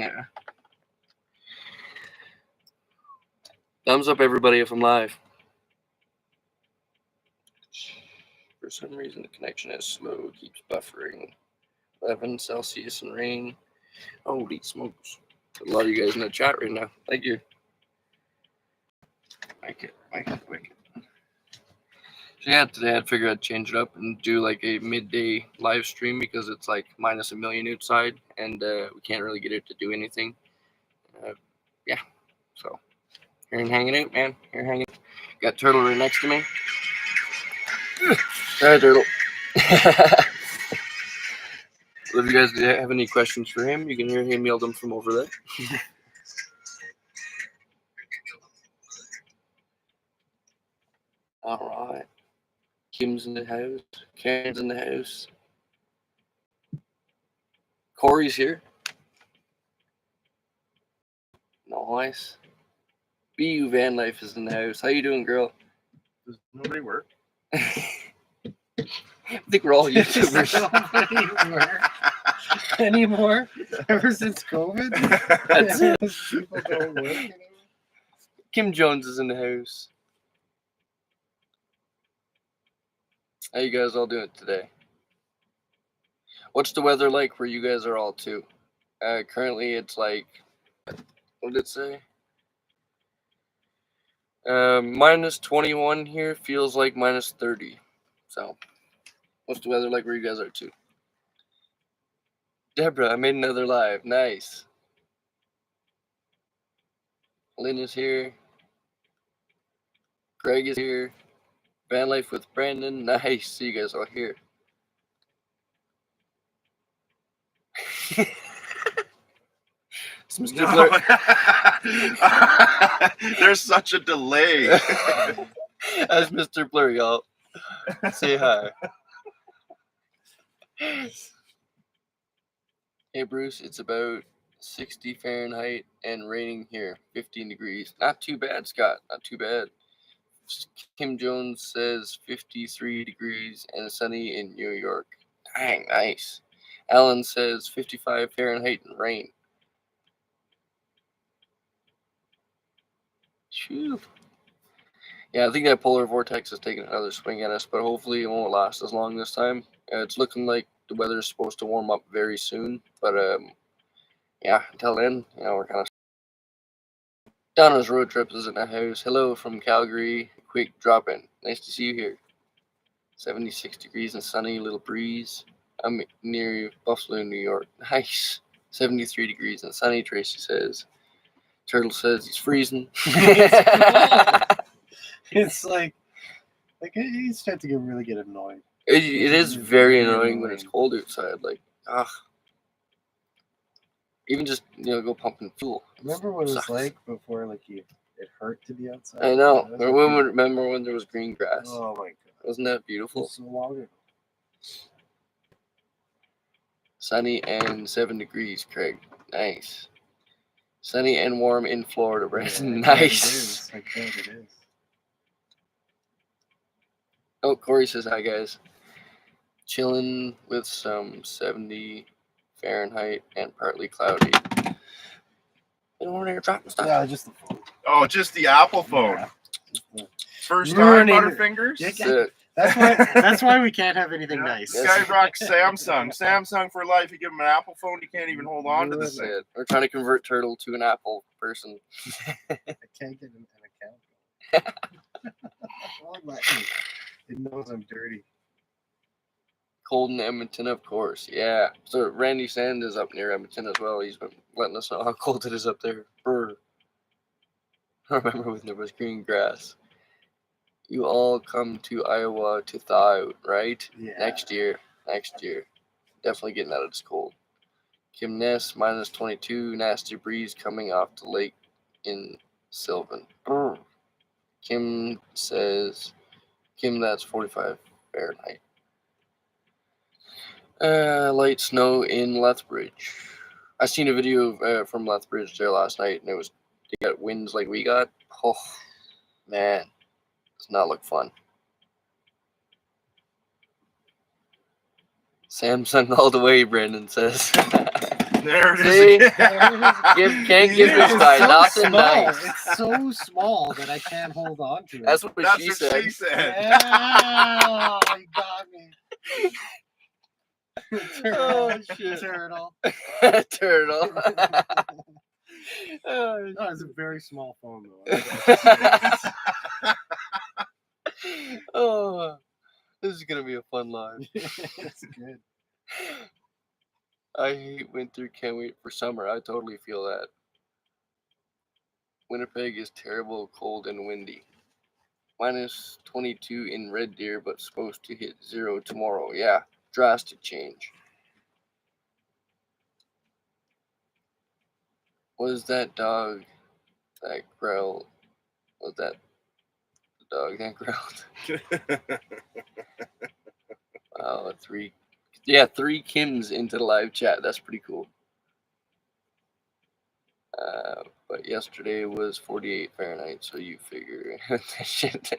Yeah. Thumbs up, everybody, if I'm live. For some reason, the connection is slow. Keeps buffering. 11 Celsius and rain. Holy smokes. A lot of you guys in the chat right now. Thank you. Like it. So yeah, today I'd figure I'd change it up and do like a midday live stream because it's like minus a million outside and we can't really get it to do anything. Yeah, so here and hanging out, man. Here hanging out. Got Turtle right next to me. Hi, Turtle. Well, if you guys have any questions for him, you can hear him yell them from over there. All right. Kim's in the house. Karen's in the house. Corey's here. Nice. BU Vanlife is in the house. How you doing, girl? Does nobody work? I think we're all YouTubers. Anymore? Ever since COVID? That's it. People don't work anymore. Kim Jones is in the house. How you guys all doing today? What's the weather like where you guys are all too? Currently it's like, what did it say? Minus 21 here, feels like minus 30. So, what's the weather like where you guys are too? Deborah, I made another live. Nice. Lynn is here. Greg is here. Vanlife with Brandon. Nice. See you guys all here. It's Mr. Blurr. There's such a delay. That's Mr. Blurr, y'all. Say hi. Hey, Bruce. It's about 60 Fahrenheit and raining here. 15 degrees. Not too bad, Scott. Not too bad. Kim Jones says 53 degrees and sunny in New York. Dang, nice. Alan says 55 Fahrenheit and rain. Phew. Yeah, I think that polar vortex is taking another swing at us, but hopefully it won't last as long this time. It's looking like the weather is supposed to warm up very soon, but yeah, until then, we're kind of. Donna's road trip is in the house. Hello from Calgary. Quick drop in. Nice to see you here. 76 degrees and sunny, little breeze. I'm near Buffalo, New York. Nice. 73 degrees and sunny, Tracy says. Turtle says he's freezing. It's like you start to really get annoyed. It is very annoying when it's cold outside. Like, even just go pumping fuel. Remember what it was like before? Like it hurt to be outside. I know. Remember when there was green grass? Oh my god! Wasn't that beautiful? So long ago. Sunny and 7 degrees, Craig. Nice. Sunny and warm in Florida, Brandon. Yeah, Nice. I bet it is. Oh, Corey says hi, guys. Chilling with some 70 Fahrenheit and partly cloudy. You don't want to drop stuff? Yeah, just the phone. Oh, just the Apple phone. Yeah. First time, Ruining Butterfingers? Yeah, that's why we can't have anything nice. This guy rocks Samsung. Samsung for life. You give him an Apple phone, you can't even hold on to the That's thing. it. We're trying to convert Turtle to an Apple person. I can't get an account. It knows I'm dirty. Cold in Edmonton, of course. Yeah. So Randy Sand is up near Edmonton as well. He's been letting us know how cold it is up there. Brr. I remember when there was green grass. You all come to Iowa to thaw out, right? Yeah. Next year. Definitely getting out of this cold. Kim Ness, minus 22. Nasty breeze coming off the lake in Sylvan. Brr. Kim says, that's 45 Fahrenheit. Light snow in Lethbridge. I seen a video from Lethbridge there last night, and they got winds like we got. Oh, man. Does not look fun. Samsung all the way, Brandon says. There it See? is again. Can't give this It's guy so nothing small. nice. It's so small that I can't hold on to it. That's what That's she what said. she said. Yeah, you got me. Oh, shit. Turtle. Turtle. Oh, No, it's a very small phone though. oh, this is gonna be a fun live. It's good. I hate winter, can't wait for summer. I totally feel that. Winnipeg is terrible, cold, and windy. Minus 22 in Red Deer, but supposed to hit 0 tomorrow. Yeah, drastic change. Was that dog that growled? Was that the dog that growled? Wow, three Kims into the live chat. That's pretty cool. But yesterday was 48 Fahrenheit, so you figure that shit.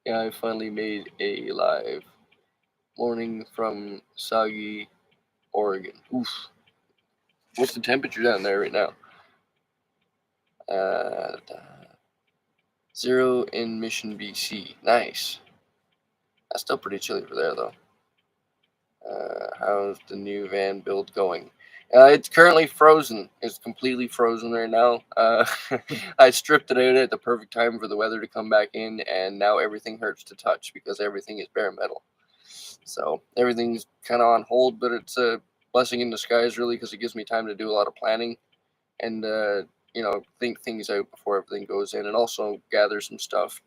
Yeah, I finally made a live morning from Soggy, Oregon. Oof. What's the temperature down there right now? 0 in Mission, BC. Nice. That's still pretty chilly over there, though. How's the new van build going? It's currently frozen. It's completely frozen right now. I stripped it out at the perfect time for the weather to come back in, and now everything hurts to touch because everything is bare metal. So everything's kind of on hold, but it's a blessing in disguise, really, because it gives me time to do a lot of planning and think things out before everything goes in, and also gather some stuff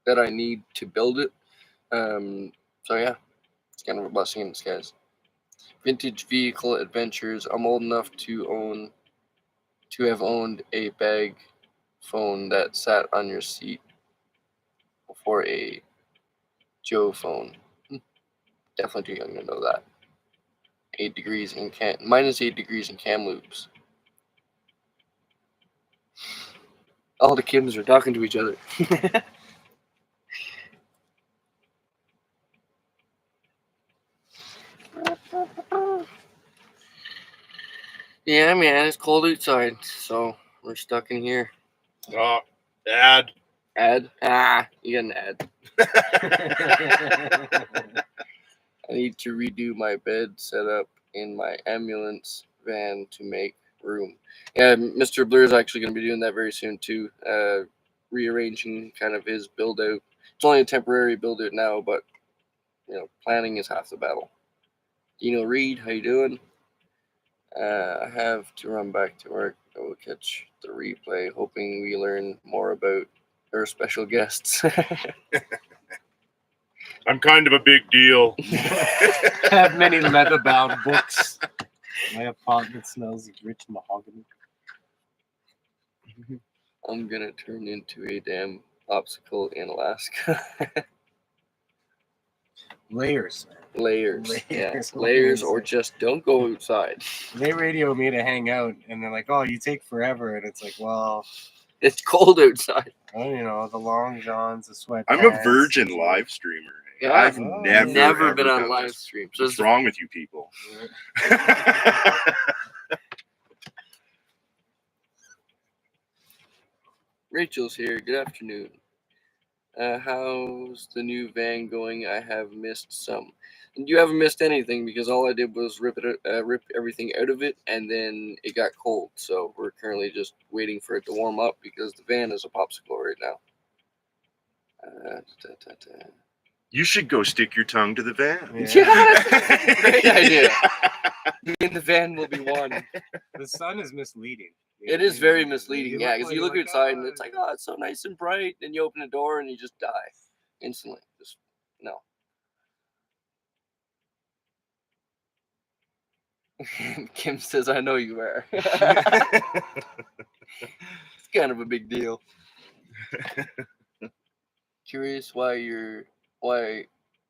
that I need to build it. So yeah, it's kind of a blessing in disguise. Vintage vehicle adventures. I'm old enough to have owned a bag phone that sat on your seat before a Joe phone. Definitely too young to know that. 8 degrees in minus 8 degrees in Kamloops. All the Kims are talking to each other. Yeah, man, it's cold outside, so we're stuck in here. Oh, Dad. Ad? You got an ad. I need to redo my bed setup in my ambulance van to make room. Yeah, Mr. Blurr is actually going to be doing that very soon too. Rearranging kind of his build out. It's only a temporary build out now, but planning is half the battle. Dino Reed, how you doing? I have to run back to work. I will catch the replay, hoping we learn more about our special guests. I'm kind of a big deal. I have many leather-bound books. My apartment smells of rich mahogany. I'm gonna turn into a damn popsicle in Alaska. Layers. Layers. Yeah. Layers. Layers, or just don't go outside. They radio me to hang out, and they're like, "Oh, you take forever," and it's like, "Well, It's cold outside. the long johns, the sweatpants." I'm a virgin live streamer. Yeah, I've Oh. never been on a done live this. stream. So What's wrong with you people? Rachel's here. Good afternoon. How's the new van going? I have missed some. And you haven't missed anything because all I did was rip everything out of it, and then it got cold. So we're currently just waiting for it to warm up because the van is a popsicle right now. You should go stick your tongue to the van. Yeah, great idea. Me and the van will be one. The sun is misleading. It is very misleading, yeah, because you look like, outside and it's like, oh, it's so nice and bright. Then you open the door and you just die instantly. Just no. Kim says, "I know you are." It's kind of a big deal. Curious why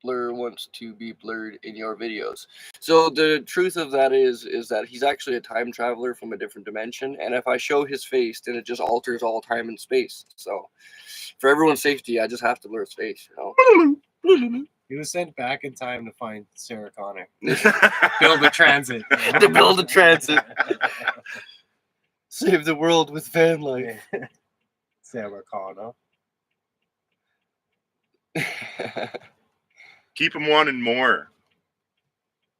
Blurr wants to be blurred in your videos. So the truth of that is that he's actually a time traveler from a different dimension, and if I show his face, then it just alters all time and space. So for everyone's safety, I just have to blur his face. He He was sent back in time to find Sarah Connor. Build a transit. To build a transit. Save the world with Vanlife. Sarah Connor. Keep him wanting more.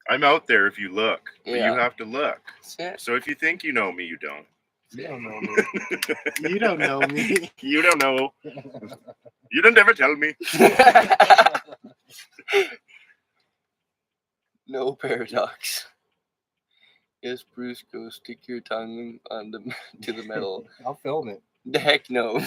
I'm out there if you look, but Yeah. you have to look. Yeah. So if you think you know me, you don't. You don't know me. You don't know me. You don't know. You don't ever tell me. No paradox. Yes, Bruce, go stick your tongue on the to the metal. I'll film it. The heck no.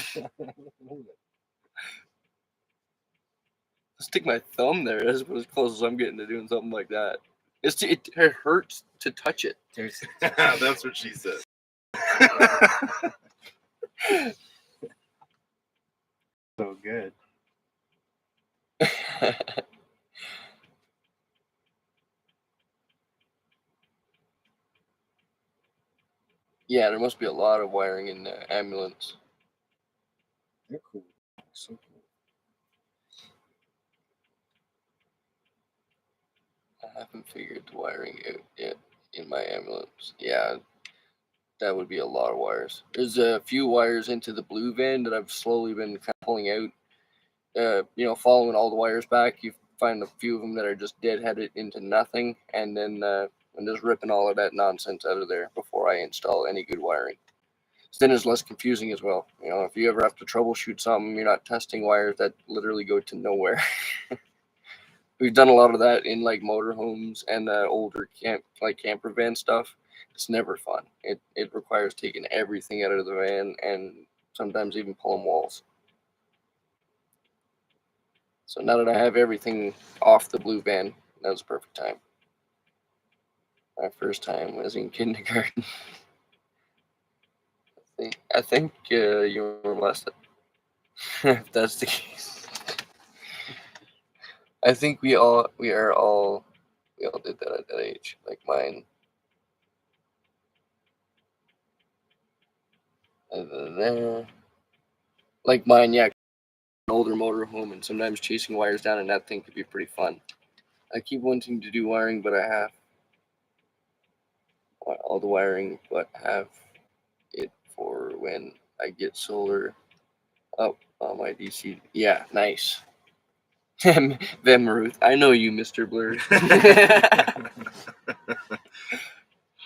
Stick my thumb there. That's about as close as I'm getting to doing something like that. It hurts to touch it. That's what she said. So good. Yeah, there must be a lot of wiring in the ambulance. They're cool. So cool. I haven't figured the wiring out yet in my ambulance. Yeah, that would be a lot of wires. There's a few wires into the blue van that I've slowly been kind of pulling out. Following all the wires back, you find a few of them that are just deadheaded into nothing, and then I'm just ripping all of that nonsense out of there before I install any good wiring. So then it's less confusing as well. If you ever have to troubleshoot something, you're not testing wires that literally go to nowhere. We've done a lot of that in like motorhomes and older camper van stuff. It's never fun. It requires taking everything out of the van and sometimes even pulling walls. So now that I have everything off the blue van, that was the perfect time. My first time was in kindergarten. I think you were molested. If that's the case. I think we all did that at that age, like mine. Like mine, yeah, an older motorhome and sometimes chasing wires down, and that thing could be pretty fun. I keep wanting to do wiring, but I have all the wiring, but have it for when I get solar up on my DC. Yeah, nice. Ruth, I know you, Mr. Blurr.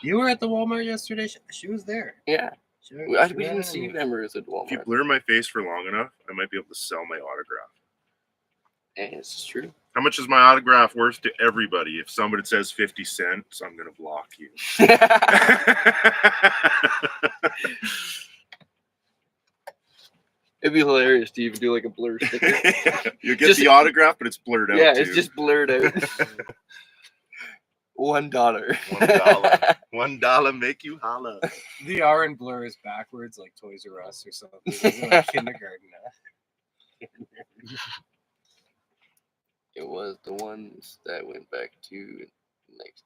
You were at the Walmart yesterday. She was there. Yeah. We didn't see Ruth at Walmart. If you blur my face for long enough, I might be able to sell my autograph. And it's true. How much is my autograph worth to everybody? If somebody says 50 cents, I'm going to block you. It'd be hilarious to even do like a blur sticker. You get the autograph, but it's blurred out. Yeah, too. It's just blurred out. $1. $1. $1 make you holla. The R in Blur is backwards, like Toys R Us or something. It's like kindergarten now. It was the ones that went back to next.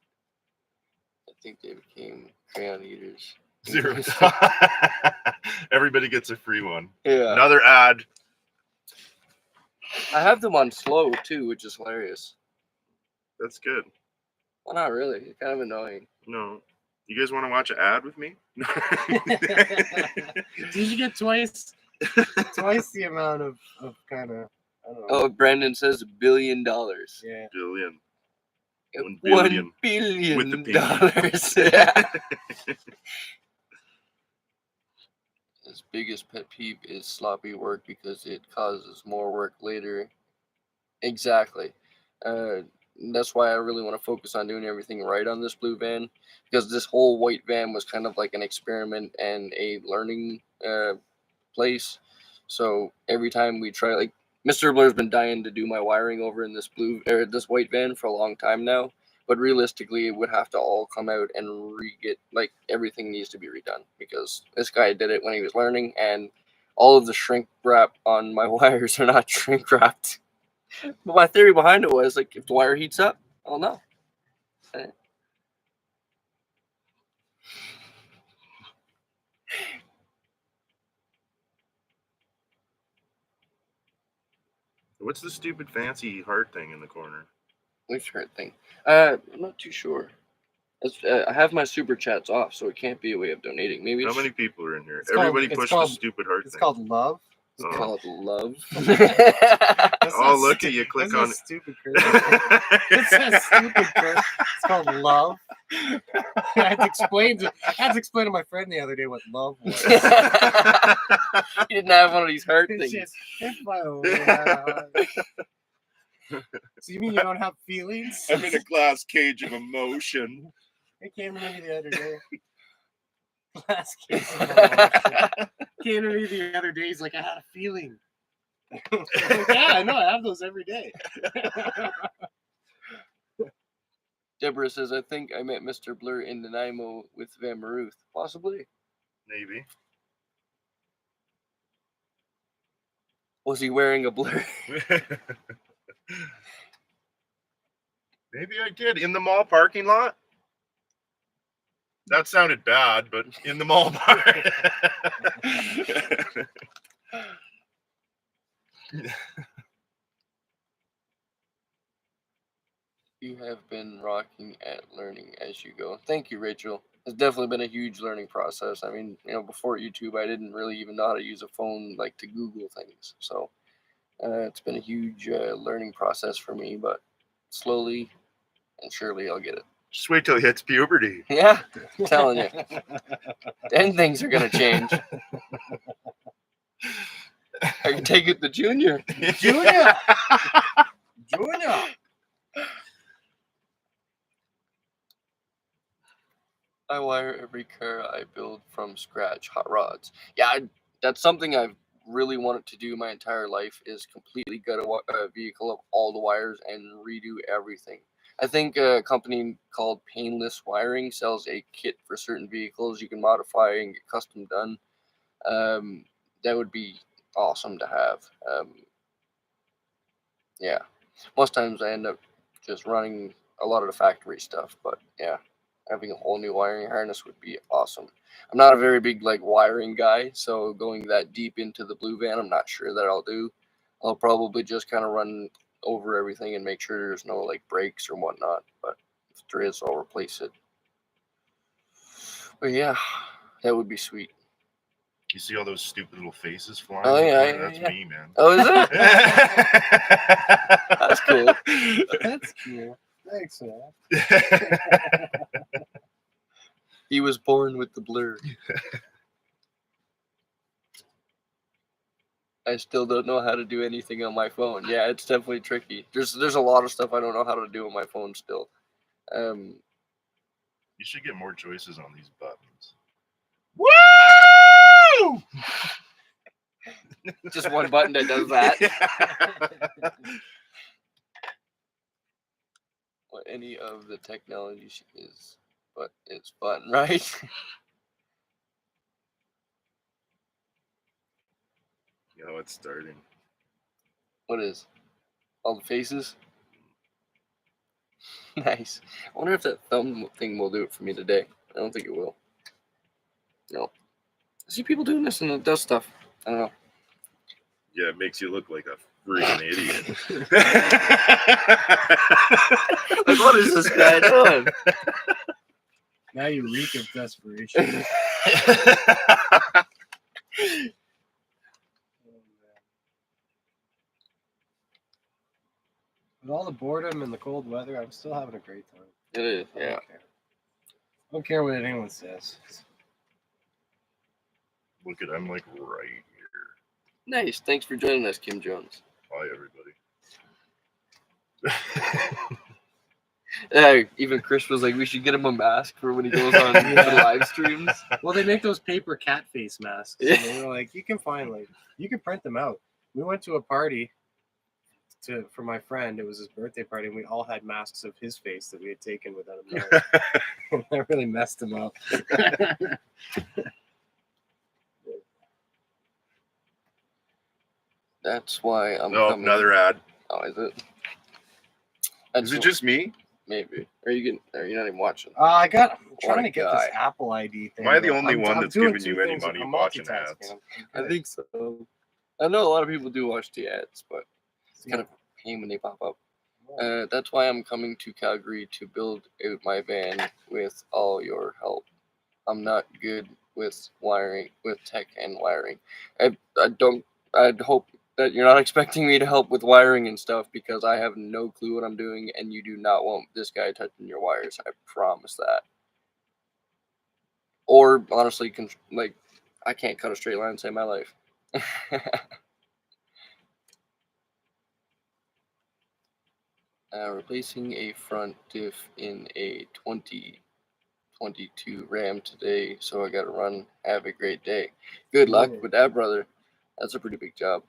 I think they became crayon eaters. Zero. Everybody gets a free one. Yeah. Another ad. I have them on slow too, which is hilarious. That's good. Well, not really. It's kind of annoying. No. You guys want to watch an ad with me? Did you get twice the amount of kind of, I don't know. Oh, Brandon says $1 billion. Yeah. Billion. $1 billion. With the Yeah. His biggest pet peeve is sloppy work because it causes more work later. Exactly. That's why I really want to focus on doing everything right on this blue van, because this whole white van was kind of like an experiment and a learning place. So every time we try, like Mr. Blur's been dying to do my wiring over in this this white van for a long time now. But realistically, it would have to all come out and like everything needs to be redone because this guy did it when he was learning, and all of the shrink wrap on my wires are not shrink wrapped. But my theory behind it was like if the wire heats up, I'll know. What's the stupid fancy heart thing in the corner? Which hurt thing? I'm not too sure. I have my super chats off, so it can't be a way of donating. Maybe How it's many people are in here? It's called- Everybody it's push called- the stupid heart It's thing. called love. it's Oh. called love. That's Oh, not look stu- at you! Click that's on not stupid. It's a stupid curse. It's called love. I had to explain to my friend the other day what love was. You didn't have one of these heart It's things. just, if I only had a heart. So you mean you don't have feelings? I'm in a glass cage of emotion. It came to me the other day. Glass case of emotion. Came to me the other day. He's like, I had a feeling. I'm like, yeah, I know. I have those every day. Deborah says, I think I met Mr. Blurr in Nanaimo with Van Maruth. Possibly. Maybe. Was he wearing a Blurr? Maybe I did. In the mall parking lot? That sounded bad, but in the mall park. You have been rocking at learning as you go. Thank you, Rachel. It's definitely been a huge learning process. I mean, before YouTube, I didn't really even know how to use a phone, like to Google things. So it's been a huge learning process for me, but slowly and surely I'll get it. Just wait till he hits puberty. Yeah, I'm telling you. Then things are going to change. I can take it to Junior. Junior! Junior! I wire every car I build from scratch. Hot rods. Yeah, that's something I've really wanted to do my entire life, is completely gut a vehicle of all the wires and redo everything. I think a company called Painless Wiring sells a kit for certain vehicles you can modify and get custom done. That would be awesome to have. Yeah, most times I end up just running a lot of the factory stuff, but yeah, having a whole new wiring harness would be awesome. I'm not a very big wiring guy, so going that deep into the blue van, I'm not sure that I'll do. I'll probably just kind of run over everything and make sure there's no breaks or whatnot, but if there is, I'll replace it. But yeah, that would be sweet. You see all those stupid little faces flying? Oh, yeah, yeah, That's yeah. me, man. Oh, is it? That's cool. That's cool. Thanks, man. He was born with the Blurr. I still don't know how to do anything on my phone. Yeah, it's definitely tricky. There's a lot of stuff I don't know how to do on my phone still. You should get more choices on these buttons. Woo! Just one button that does that. What any of the technology is, but it's fun, right? Yo, it's starting. What is? All the faces? Nice. I wonder if that thumb thing will do it for me today. I don't think it will. No. I see people doing this and it does stuff. I don't know. Yeah, it makes you look like a freaking idiot. What is this guy doing? Now you reek of desperation. With all the boredom and the cold weather, I'm still having a great time. It is, I yeah. don't care what anyone says. Look at I'm right here. Nice. Thanks for joining us, Kim Jones. Bye, everybody. Even Chris was like, we should get him a mask for when he goes on the live streams. Well, they make those paper cat face masks. Yeah. And they were like, you can print them out. We went to a party for my friend. It was his birthday party, and we all had masks of his face that we had taken without him knowing. That really messed him up. That's why I'm No, coming. another ad. Oh, is it? Is it just me? Maybe. Are you not even watching? I'm What trying a to get guy. this Apple ID thing. Am I the but only one I'm that's doing giving you two any things. money I'm watching multitasking. ads? I think so. I know a lot of people do watch the ads, but It's kind of a pain when they pop up. That's why I'm coming to Calgary to build out my van with all your help. I'm not good with wiring, with tech and wiring. I'd hope that you're not expecting me to help with wiring and stuff because I have no clue what I'm doing, and you do not want this guy touching your wires. I promise that. Or honestly, I can't cut a straight line to save my life. Replacing a front diff in a 2022 Ram today, so I gotta run. Have a great day. Good luck with that, brother. That's a pretty big job.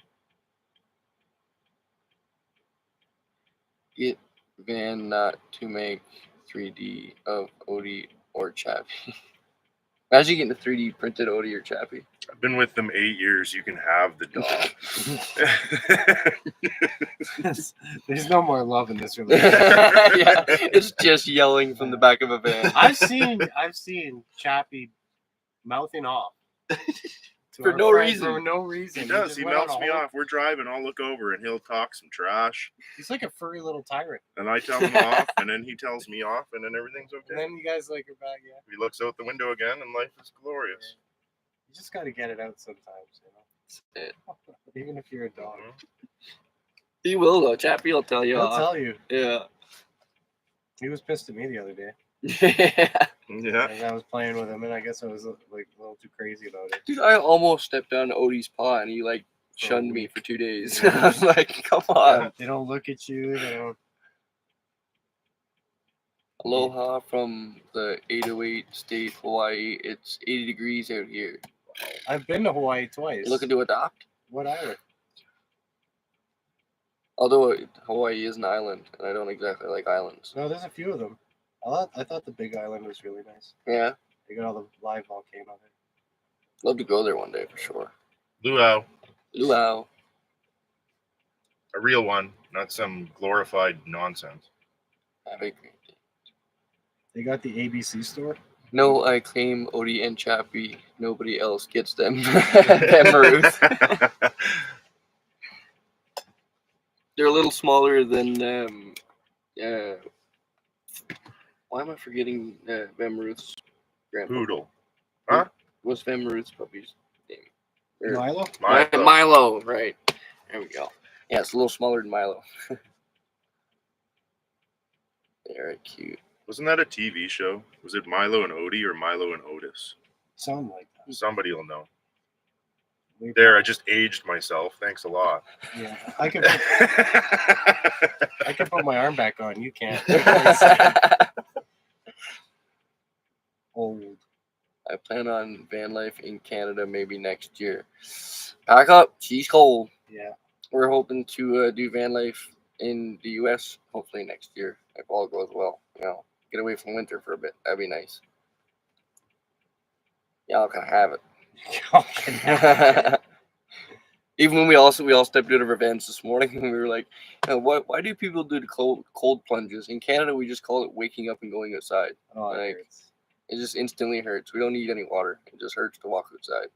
Get Van not to make 3D of Odie or Chappie. Imagine getting a 3D printed Odie or Chappie. I've been with them 8 years. You can have the dog. There's no more love in this relationship. Yeah, it's just yelling from the back of a van. I've seen Chappie mouthing off For no reason. For no reason. He does. just He went on melts a me whole- off. We're driving. I'll look over and he'll talk some trash. He's like a furry little tyrant. And I tell him off, and then he tells me off, and then everything's And okay. then you guys like are back, yeah. He looks out the window again, and life is glorious. You just gotta get it out sometimes, you know. Even if you're a dog. He will though. Chappie will tell you He'll off. tell you. Yeah. He was pissed at me the other day. Yeah. Yeah. And I was playing with him, and I guess I was like a little too crazy about it. Dude, I almost stepped on Odie's paw and he like For a shunned me week. for 2 days. Yeah. I was like, come on. They don't look at you. They don't. Aloha from the 808 state, Hawaii. It's 80 degrees out here. I've been to Hawaii twice. You looking to adopt? What island? Although Hawaii is an island, and I don't exactly like islands. No, there's a few of them. I thought the Big Island was really nice. Yeah, They got all the live volcano there. love to go there one day for sure. Luau, Luau. a real one, not some glorified nonsense. Have a great day. They got the ABC store. No, I claim Odie and Chappie. Nobody else gets them. Them Ruth. They're a little smaller than why am I forgetting Van Ruth's grandpa? Poodle. Huh? What's Van Ruth's puppy's name? Or- Milo. Milo, right. There we go. Yeah, it's a little smaller than Milo. Very cute. Wasn't that a TV show? Was it Milo and Odie or Milo and Otis? Sound like that. Somebody will know. We- There, I just aged myself. Thanks a lot. Yeah, I could put my arm back on. You can't. Old. I plan on van life in Canada maybe next year. Pack up. She's cold. Yeah. We're hoping to do van life in the U.S. hopefully next year if all goes well. You know, get away from winter for a bit. That'd be nice. Y'all can have it. Even when we all stepped out of our vans this morning and we were like, why do people do the cold plunges? In Canada, we just call it waking up and going outside. Oh, it Like, hurts. it just instantly hurts. We don't need any water. It just hurts to walk outside.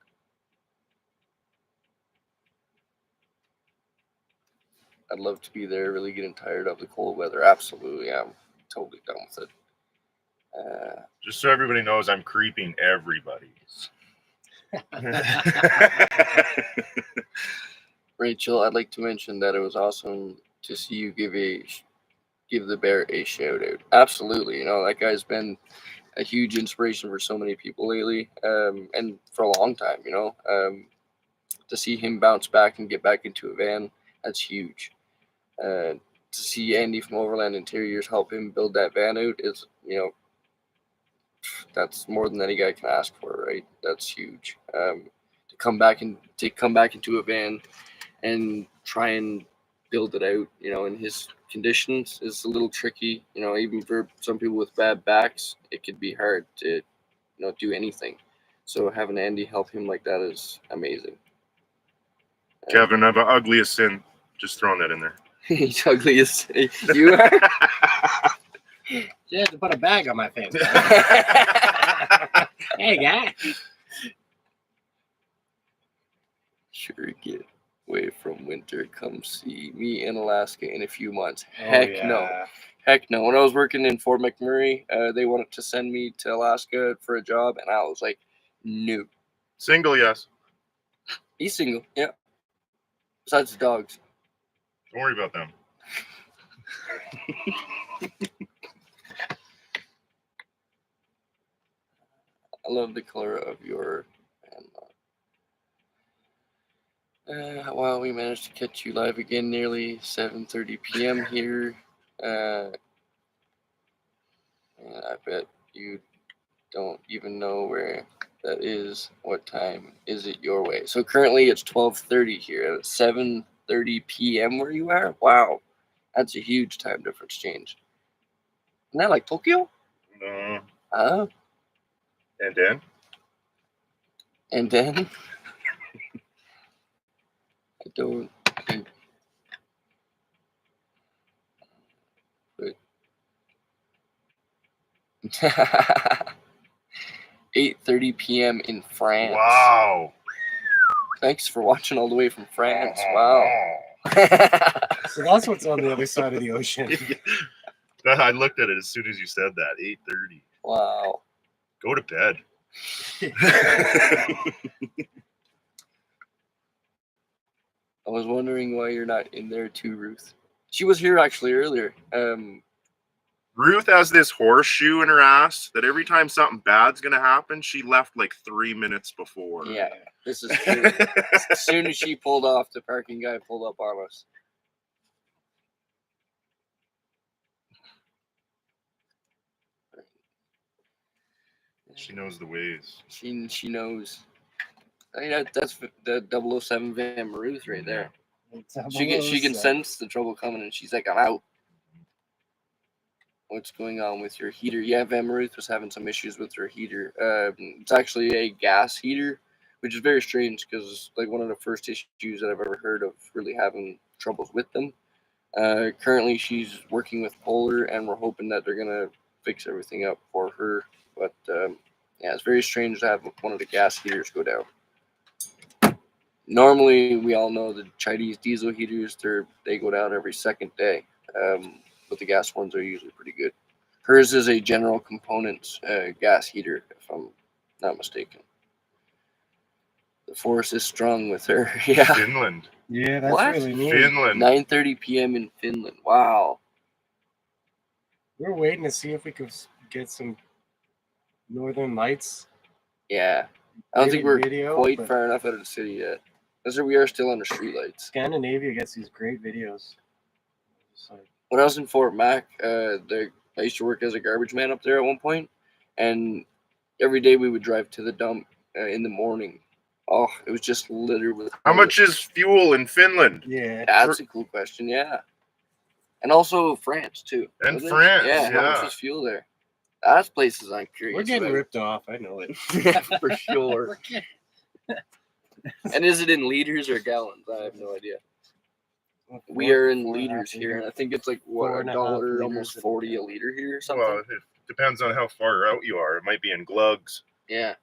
I'd love to be there, really getting tired of the cold weather. Absolutely. I'm totally done with it. Just so everybody knows, I'm creeping everybody. Rachel, I'd like to mention that it was awesome to see you give the bear a shout out. Absolutely. You know, that guy's been a huge inspiration for so many people lately, and for a long time, you know. To see him bounce back and get back into a van, that's huge. To see Andy from Overland Interiors help him build that van out is, you know, that's more than any guy can ask for, right? That's huge. To come back into a van and try and build it out, you know, in his conditions is a little tricky. You know, even for some people with bad backs, it could be hard to, you know, do anything. So having Andy help him like that is amazing. Kevin, I'm ugly as sin. Just throwing that in there. He's ugly as you are. You have to put a bag on my face. Hey, guy. Sure, get away from winter. Come see me in Alaska in a few months. Oh, Heck yeah. no. Heck no. When I was working in Fort McMurray, they wanted to send me to Alaska for a job, and I was like, no. Single, yes. He's single, yeah. Besides the dogs. Don't worry about them. I love the color of your. Wow, we managed to catch you live again, nearly 7:30 p.m. here. And I bet you don't even know where that is. What time is it your way? So currently it's 12:30 here. At 7:30 p.m. where you are? Wow, that's a huge time difference change. Isn't that like Tokyo? No. And then I don't think. But 8:30 p.m. in France. Wow. Thanks for watching all the way from France. Wow. So that's what's on the other side of the ocean. I looked at it as soon as you said that. 8:30. Wow. Go to bed. I was wondering why you're not in there too, Ruth. She was here actually earlier. Ruth has this horseshoe in her ass that every time something bad's gonna happen, she left like 3 minutes before. Yeah, this is true. As soon as she pulled off, the parking guy pulled up on us. She knows the ways. She knows. I mean, that's the 007 Van Ruth right there. She can sense the trouble coming, and she's like, I'm out. What's going on with your heater? Yeah, Van Ruth was having some issues with her heater. It's actually a gas heater, which is very strange because it's like one of the first issues that I've ever heard of really having troubles with them. Currently, she's working with Polar, and we're hoping that they're gonna fix everything up for her. But yeah, it's very strange to have one of the gas heaters go down. Normally, we all know the Chinese diesel heaters, they go down every second day. But the gas ones are usually pretty good. Hers is a General Components gas heater, if I'm not mistaken. The force is strong with her. Yeah. Finland. Yeah, that's What? really neat. Finland. 9:30 p.m. in Finland. Wow. We're waiting to see if we could get some northern lights. Yeah. I don't think we're Video, quite but far enough out of the city yet. Because we are still on the streetlights. Scandinavia gets these great videos. Just like, When I was in Fort Mac, I used to work as a garbage man up there at one point, and every day we would drive to the dump in the morning. Oh, it was just littered with. How much is fuel in Finland? yeah, That's a cool question. Yeah, and also France too. And wasn't it? France, Yeah, how much yeah. was fuel there? That's places I'm curious. we're getting about. ripped off. I know it. For sure. And is it in liters or gallons? I have no idea. We are in liters here, and I think it's like what, $4.5 $1, liters almost a 40 a gallon. liter here or something. Well, it depends on how far out you are. It might be in glugs. Yeah.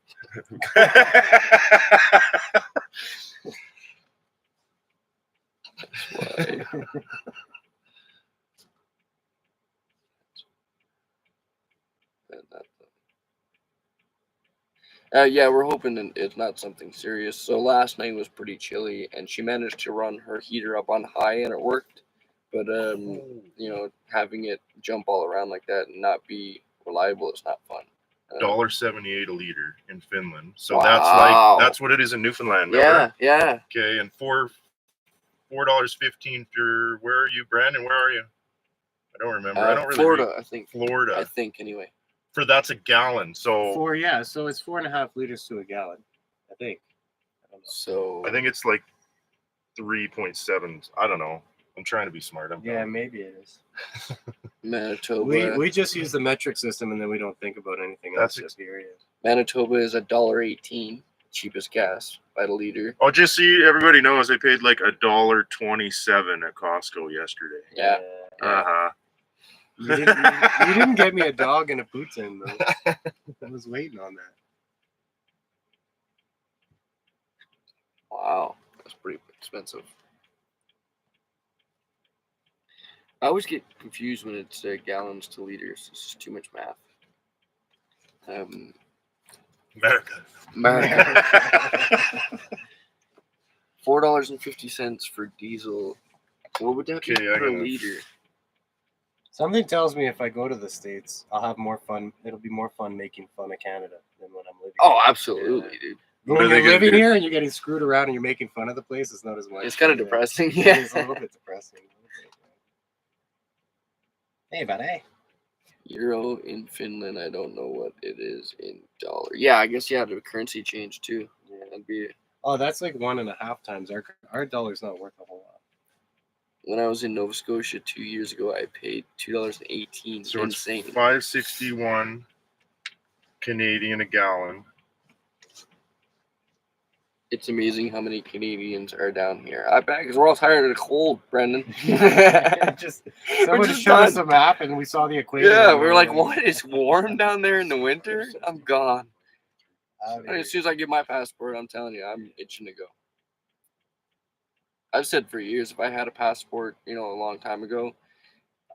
Yeah, we're hoping it's not something serious. So last night was pretty chilly, and she managed to run her heater up on high, and it worked. But you know, having it jump all around like that and not be reliable is not fun. $1.78 a liter in Finland. So Wow. that's what it is in Newfoundland. Yeah, Remember? yeah. Okay, and $4.15 for where are you, Brandon? Where are you? I don't remember. I don't really. Florida, I think. Florida. I think anyway. That's a gallon. So So it's 4.5 liters to a gallon, I think. I don't know. So I think it's like 3.7. I don't know. I'm trying to be smart. Yeah, maybe it is. Manitoba. We just use the metric system and then we don't think about anything else. Just here it is. Manitoba is $1.18, cheapest gas by the liter. Oh, just see, everybody knows I paid like $1.27 at Costco yesterday. Yeah. Uh-huh. You didn't get me a dog and a poutine though. I was waiting on that. Wow, that's pretty. expensive. I always get confused when it's gallons to liters. It's just too much math. America. $4.50 for diesel. What would that be Okay, I per gotta- liter? Something tells me if I go to the States, I'll have more fun. It'll be more fun making fun of Canada than when I'm living Oh, here. absolutely, Yeah. dude. But What when are they you're gonna living do? here and you're getting screwed around and you're making fun of the place, it's not as much. It's kind of Yeah. depressing. It Yeah. is a little bit depressing. Hey, buddy. Euro in Finland, I don't know what it is in dollar. Yeah, I guess the currency change too. Yeah, that'd be Oh, that's like 1.5 times. Our dollar's not worth a whole lot. when I was in Nova Scotia 2 years ago. I paid $2.18. So it's Insane. $5.61 Canadian a gallon. It's amazing how many Canadians are down here. I bet because we're all tired of the cold, Brendan. Just We're someone just showed us done. a map and we saw the equator. Yeah, and we were like, like, what? It's warm down there in the winter? I'm gone. out of And as here. soon as I get my passport, I'm telling you, I'm itching to go. I've said for years, if I had a passport, a long time ago,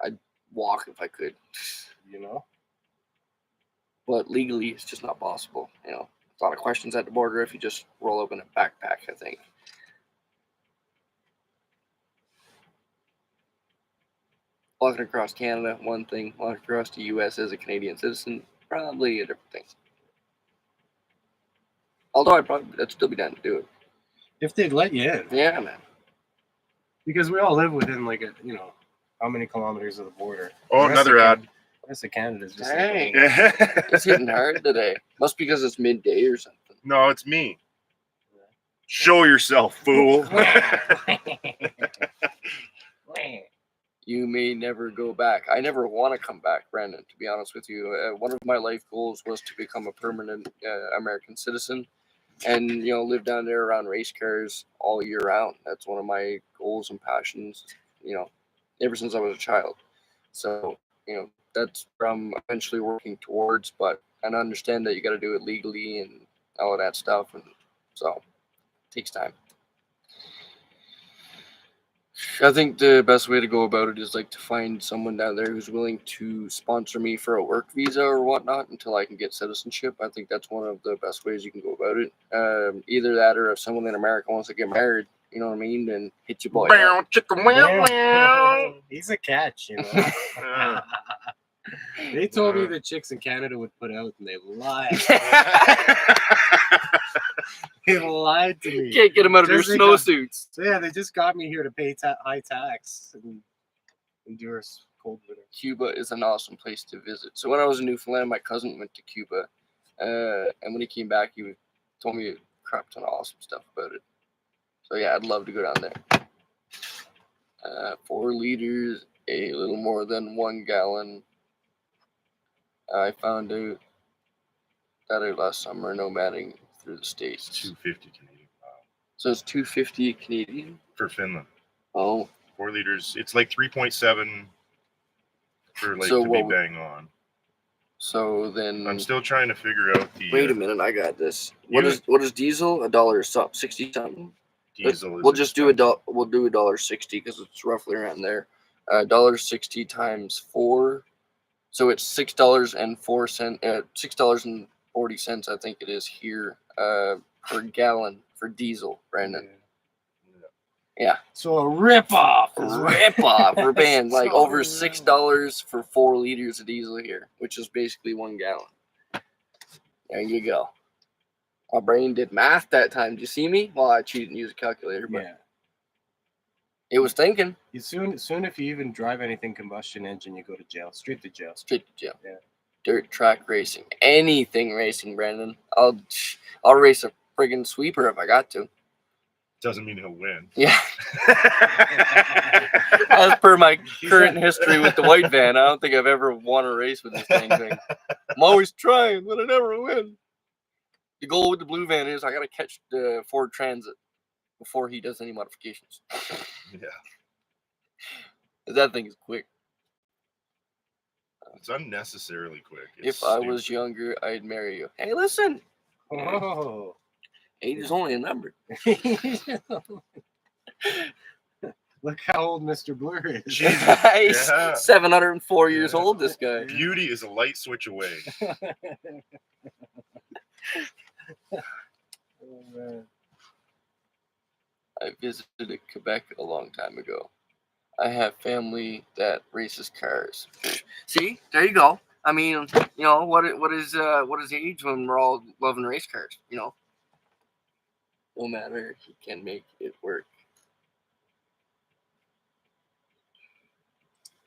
I'd walk if I could. You know? But legally, it's just not possible. A lot of questions at the border if you just roll open a backpack, I think. Walking across Canada, one thing. Walking across the U.S. as a Canadian citizen, probably a different thing. Although I'd still be down to do it. If they'd let you in. Yeah, man. Because we all live within like how many kilometers of the border. Oh, The rest another of ad. The rest of Canada's just Dang. like, It's hitting hard today. Must be because it's midday or something. No, it's me. Show yourself, fool. You may never go back. I never want to come back, Brandon, to be honest with you. One of my life goals was to become a permanent American citizen and, live down there around race cars all year round. That's one of my goals and passions, ever since I was a child. So, that's where I'm eventually working towards, but I understand that you got to do it legally and all of that stuff. And so it takes time. I think the best way to go about it is to find someone down there who's willing to sponsor me for a work visa or whatnot until I can get citizenship. I think that's one of the best ways you can go about it. Either that or if someone in America wants to get married, you know what I mean, then hit your boy up. Bow, chicka, wow, wow. He's a catch, They told me the chicks in Canada would put out, and they lied. They lied to me. Can't get them out of their Just they got- snowsuits. So yeah, they just got me here to pay high tax and endure cold winter. Cuba is an awesome place to visit. So when I was in Newfoundland, my cousin went to Cuba, and when he came back, he told me a crap ton of awesome stuff about it. So yeah, I'd love to go down there. 4 liters, a little more than 1 gallon. I found out last summer nomading through the States. 250 Canadian. Wow. So it's $2.50 Canadian. For Finland. Oh, 4 liters. It's like 3.7 for So to what be bang on. so then. I'm still trying to figure out the Wait a minute, I got this. What You- is diesel? $1 60 something. diesel. We'll just do We'll do $1.60 because it's roughly around there. $1.60 times 4, so it's $6.04. $6.40, I think it is here, per gallon for diesel, Brandon. Yeah, So a ripoff. rip off. We're paying like So over rip. $6 for 4 liters of diesel here, which is basically 1 gallon. There you go. My brain did math that time. Did you see me? Well, I cheated and used a calculator, but Yeah. it was thinking. You soon if you even drive anything combustion engine, you go to jail. Straight to jail. Straight to jail. Yeah. Dirt track racing. Anything racing, Brandon. I'll race a friggin' sweeper if I got to. Doesn't mean he'll win. Yeah. As per my current history with the white van, I don't think I've ever won a race with this dang thing. I'm always trying, but I never win. The goal with the blue van is I gotta catch the Ford Transit before he does any modifications. Yeah. That thing is quick. It's unnecessarily quick. If It's I was stupid. younger, I'd marry you. Hey, listen. Oh. Age is only a number. Look how old Mr. Blurr is. Jesus. He's Yeah. 704 years old, this guy. Beauty is a light switch away. Oh, man. I visited Quebec a long time ago. I have family that races cars. See, there you go. I mean, you know, what is age when we're all loving race cars? You know, no matter, he can make it work.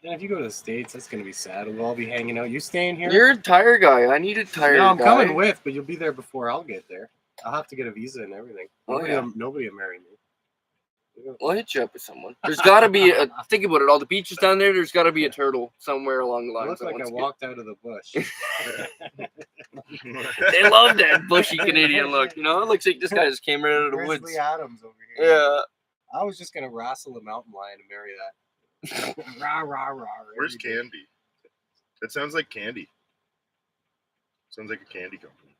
And if you go to the States, that's gonna be sad. We'll all be hanging out. You staying here? You're a tire guy. I need a tire No, I'm guy. coming with, but you'll be there before I'll get there. I'll have to get a visa and everything. Oh, Nobody, yeah. nobody will marry me. I'll hit you up with someone. There's got to be a. Think about it. All the beaches down there. There's got to be a turtle somewhere along the I lines. look like I walked out of the bush. They love that bushy Canadian look. You know, it looks like this guy just came right out of the Grizzly woods. Adams over here. Yeah. I was just gonna wrestle a mountain lion and marry that. Rah rah rah. Where's Candy? That sounds like candy. Sounds like a candy company.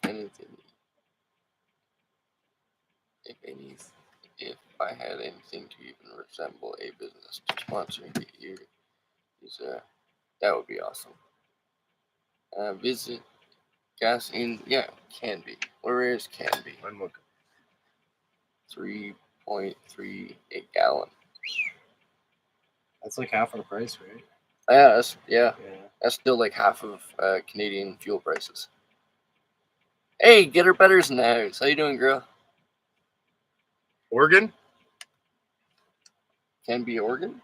Anything. If I had anything to even resemble a business sponsoring it here, that would be awesome. Visit gas in Canby. Where is Canby? I'm looking. 3.38 gallon. That's like half our price, right? Yeah, Yeah. that's still like half of Canadian fuel prices. Hey, get her betters in the house. How you doing, girl? Oregon? Canby, Oregon.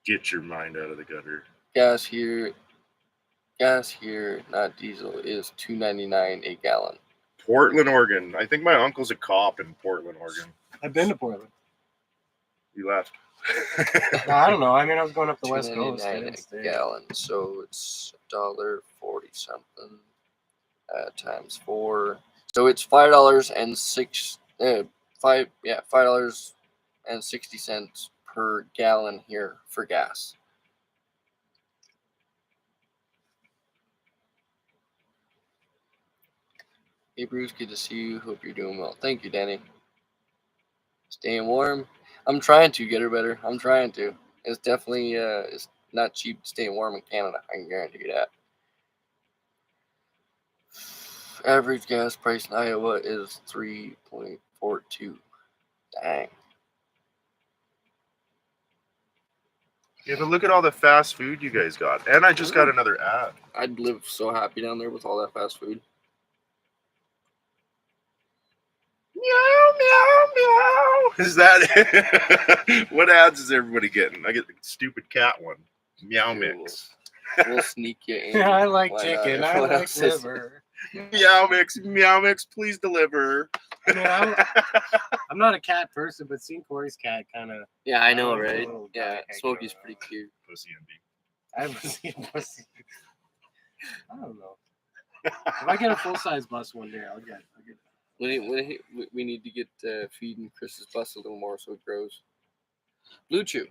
Get your mind out of the gutter. Gas here, not diesel, is $2.99 a gallon. Portland, Oregon. I think my uncle's a cop in Portland, Oregon. I've been to Portland. You left. No, I don't know. I mean, I was going up the West Coast. I $2.99 didn't a stay. gallon, so it's $1.40 something times 4. So it's $5.60 per gallon here for gas. Hey Bruce, good to see you. Hope you're doing well. Thank you, Danny. Staying warm. I'm trying to get her better. I'm trying to. It's definitely it's not cheap staying warm in Canada. I can guarantee you that. Average gas price in Iowa is $3.42. Dang. Yeah, but look at all the fast food you guys got. And I just got another ad. I'd live so happy down there with all that fast food. Meow, meow, meow. Is that what ads is everybody getting? I get the stupid cat one. Meow mix. We'll sneak you in. I like Why chicken. not? I What like else is- liver. Meow mix, please deliver. I mean, I'm not a cat person, but seeing Corey's cat kind of. Yeah, I know, Oh, right? little guy Yeah, hanging Smokey's around. pretty cute. Pussy envy. I haven't seen pussy. I don't know. If I get a full size bus one day, I'll get. We need to get feeding Chris's bus a little more so it grows. Blue Chew.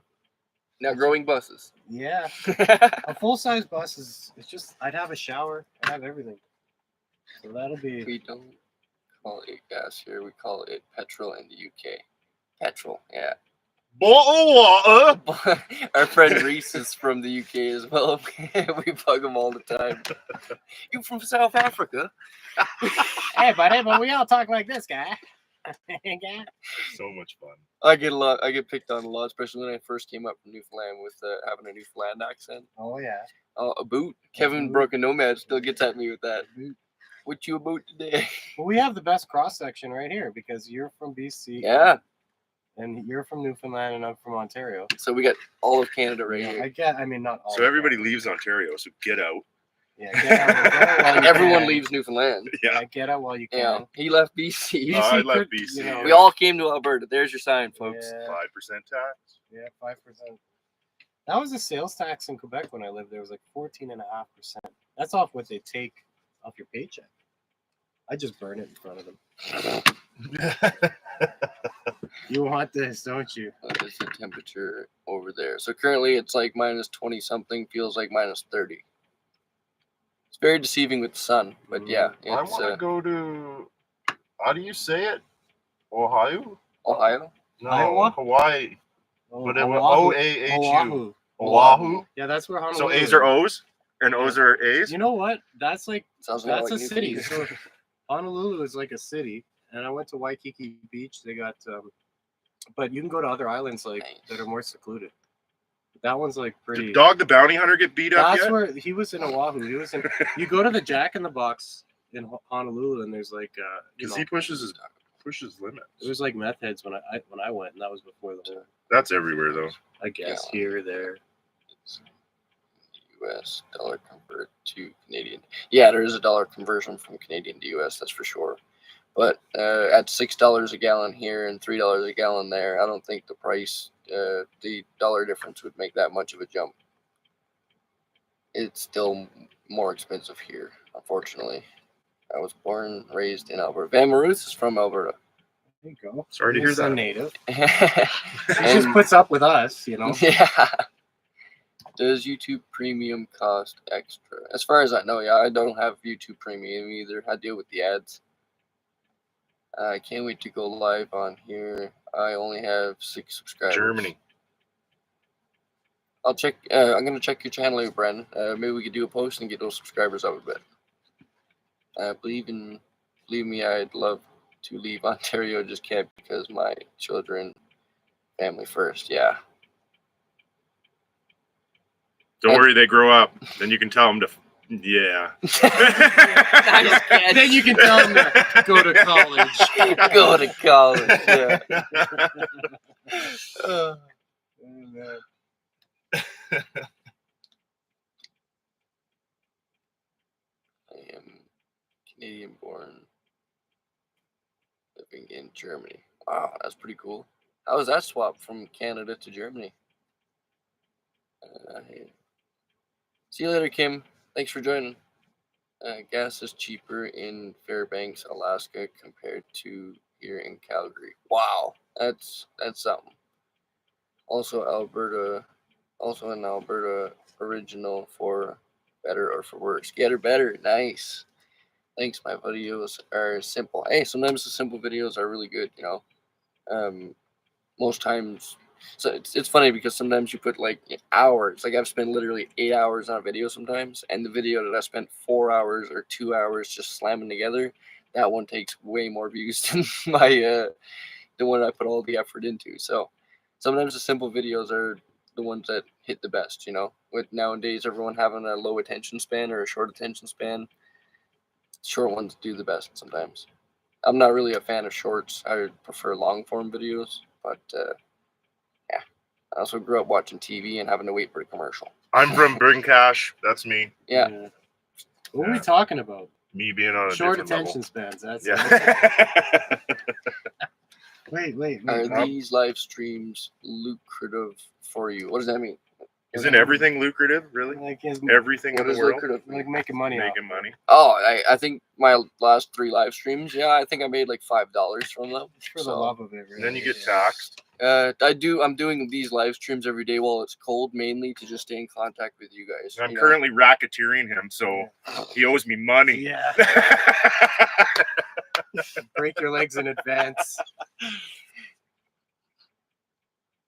Now growing buses. Yeah, a full size bus is. It's just. I'd have a shower. I'd have everything. So that'll be. We don't call it gas here. We call it petrol in the UK. Petrol, yeah. Bottle of water. Our friend Reese is from the UK as well. We bug him all the time. You from South Africa? Hey, buddy, but we all talk like this guy. So much fun. I get picked on a lot, especially when I first came up from Newfoundland with having a Newfoundland accent. Oh yeah. A boot. Kevin Broken Nomad still gets at me with that. What you about today? Well, we have the best cross section right here because you're from BC. Yeah. And you're from Newfoundland and I'm from Ontario. So we got all of Canada right Yeah, here. I mean, not all. So of everybody Canada. leaves Ontario, so get out. Yeah, get out while And you everyone can. leaves Newfoundland. Yeah. Yeah, get out while you can. Yeah. He left BC. BC I left could, BC. you know, We all came to Alberta. There's your sign, folks. Yeah, 5% tax. yeah, 5%. That was the sales tax in Quebec when I lived there. It was like 14.5%. That's off what they take off your paycheck. I just burn it in front of them. You want this, don't you? What is the temperature over there? So currently it's like minus 20 something, feels like minus 30. It's very deceiving with the sun, but yeah, I it's want to go to. How do you say it? Ohio? Ohio. No, Iowa? Hawaii. Oh, Whatever. Oahu. Oahu. Oahu. Oahu. Yeah, that's where So Honolulu A's are is. O's and O's are A's. You know what? That's like Sounds like that's a New city. Fleet. So Honolulu is like a city, and I went to Waikiki Beach. They got, but you can go to other islands like that are more secluded. That one's like pretty. Did Dog the Bounty Hunter get beat up That's yet? where he was in Oahu. He was in. You go to the Jack in the Box in Honolulu, and there's like, Because he pushes limits. it was like meth heads when I went, and that was before the whole. That's everywhere though. I guess Yeah. here, there. U.S. dollar convert to Canadian. Yeah, there is a dollar conversion from Canadian to U.S. That's for sure. But at $6 a gallon here and $3 a gallon there, I don't think the price, the dollar difference would make that much of a jump. It's still more expensive here, unfortunately. I was born, raised in Alberta. Van Maruth is from Alberta. There you go. Sorry to hear He's a that. native. He And- just puts up with us, you know. Yeah. Does YouTube Premium cost extra? As far as I know, yeah, I don't have YouTube Premium either. I deal with the ads. I can't wait to go live on here. I only have 6 subscribers. Germany. I'll check. I'm gonna check your channel out, Brendan. Maybe we could do a post and get those subscribers up a bit. Believe me, I'd love to leave Ontario, just can't because my children, family first. Yeah. Don't worry, they grow up. Then you can tell them to. Yeah. Then you can tell them to go to college. Go to college. Yeah. I am Canadian born, living in Germany. Wow, that's pretty cool. How was that swap from Canada to Germany? See you later, Kim. Thanks for joining. Gas is cheaper in Fairbanks, Alaska, compared to here in Calgary. Wow, that's something. Also in Alberta, original for better or for worse. Get or better. Nice. Thanks. My videos are simple. Hey, sometimes the simple videos are really good. You know, most times. So it's funny because sometimes you put like hours. Like I've spent literally 8 hours on a video sometimes, and the video that I spent 4 hours or 2 hours just slamming together, that one takes way more views than the one I put all the effort into. So sometimes the simple videos are the ones that hit the best. You know, with nowadays everyone having a low attention span or a short attention span, short ones do the best sometimes. I'm not really a fan of shorts. I prefer long form videos, but yeah. I also grew up watching TV and having to wait for a commercial. I'm from Brincash. That's me. Yeah. What are we talking about? Me being on a Short different attention spans. That's level. Yeah. Wait. Are these live streams lucrative for you? What does that mean? Isn't everything lucrative, really? Like his, Everything What in the is world? lucrative? like making money off Making it. money. Oh, I think my last 3 live streams, yeah, I think I made like $5 from them. It's for the love of it, really. And then you get taxed. I'm doing these live streams every day while it's cold, mainly to just stay in contact with you guys. I'm you know? currently racketeering him, so he owes me money. Yeah. Break your legs in advance.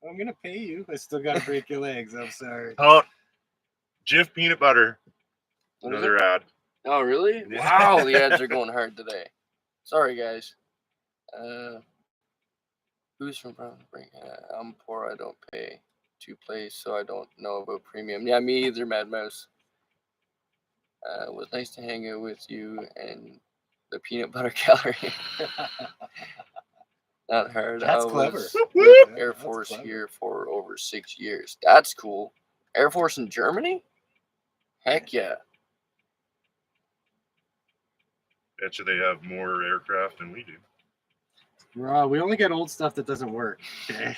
I'm gonna pay you. I still gotta break your legs. I'm sorry. Oh, Jif peanut butter. What is Another ad. Oh, really? Yeah. Wow, the ads are going hard today. Sorry, guys. Who's from Brownsburg? I'm poor. I don't pay to play, so I don't know about premium. Yeah, me either, Mad Mouse. It was nice to hang out with you and the peanut butter gallery. Not hard. That's I clever. was Yeah, Air that's Force clever. here for over 6 years. That's cool. Air Force in Germany? Heck yeah. Bet you they have more aircraft than we do. We only get old stuff that doesn't work. Okay.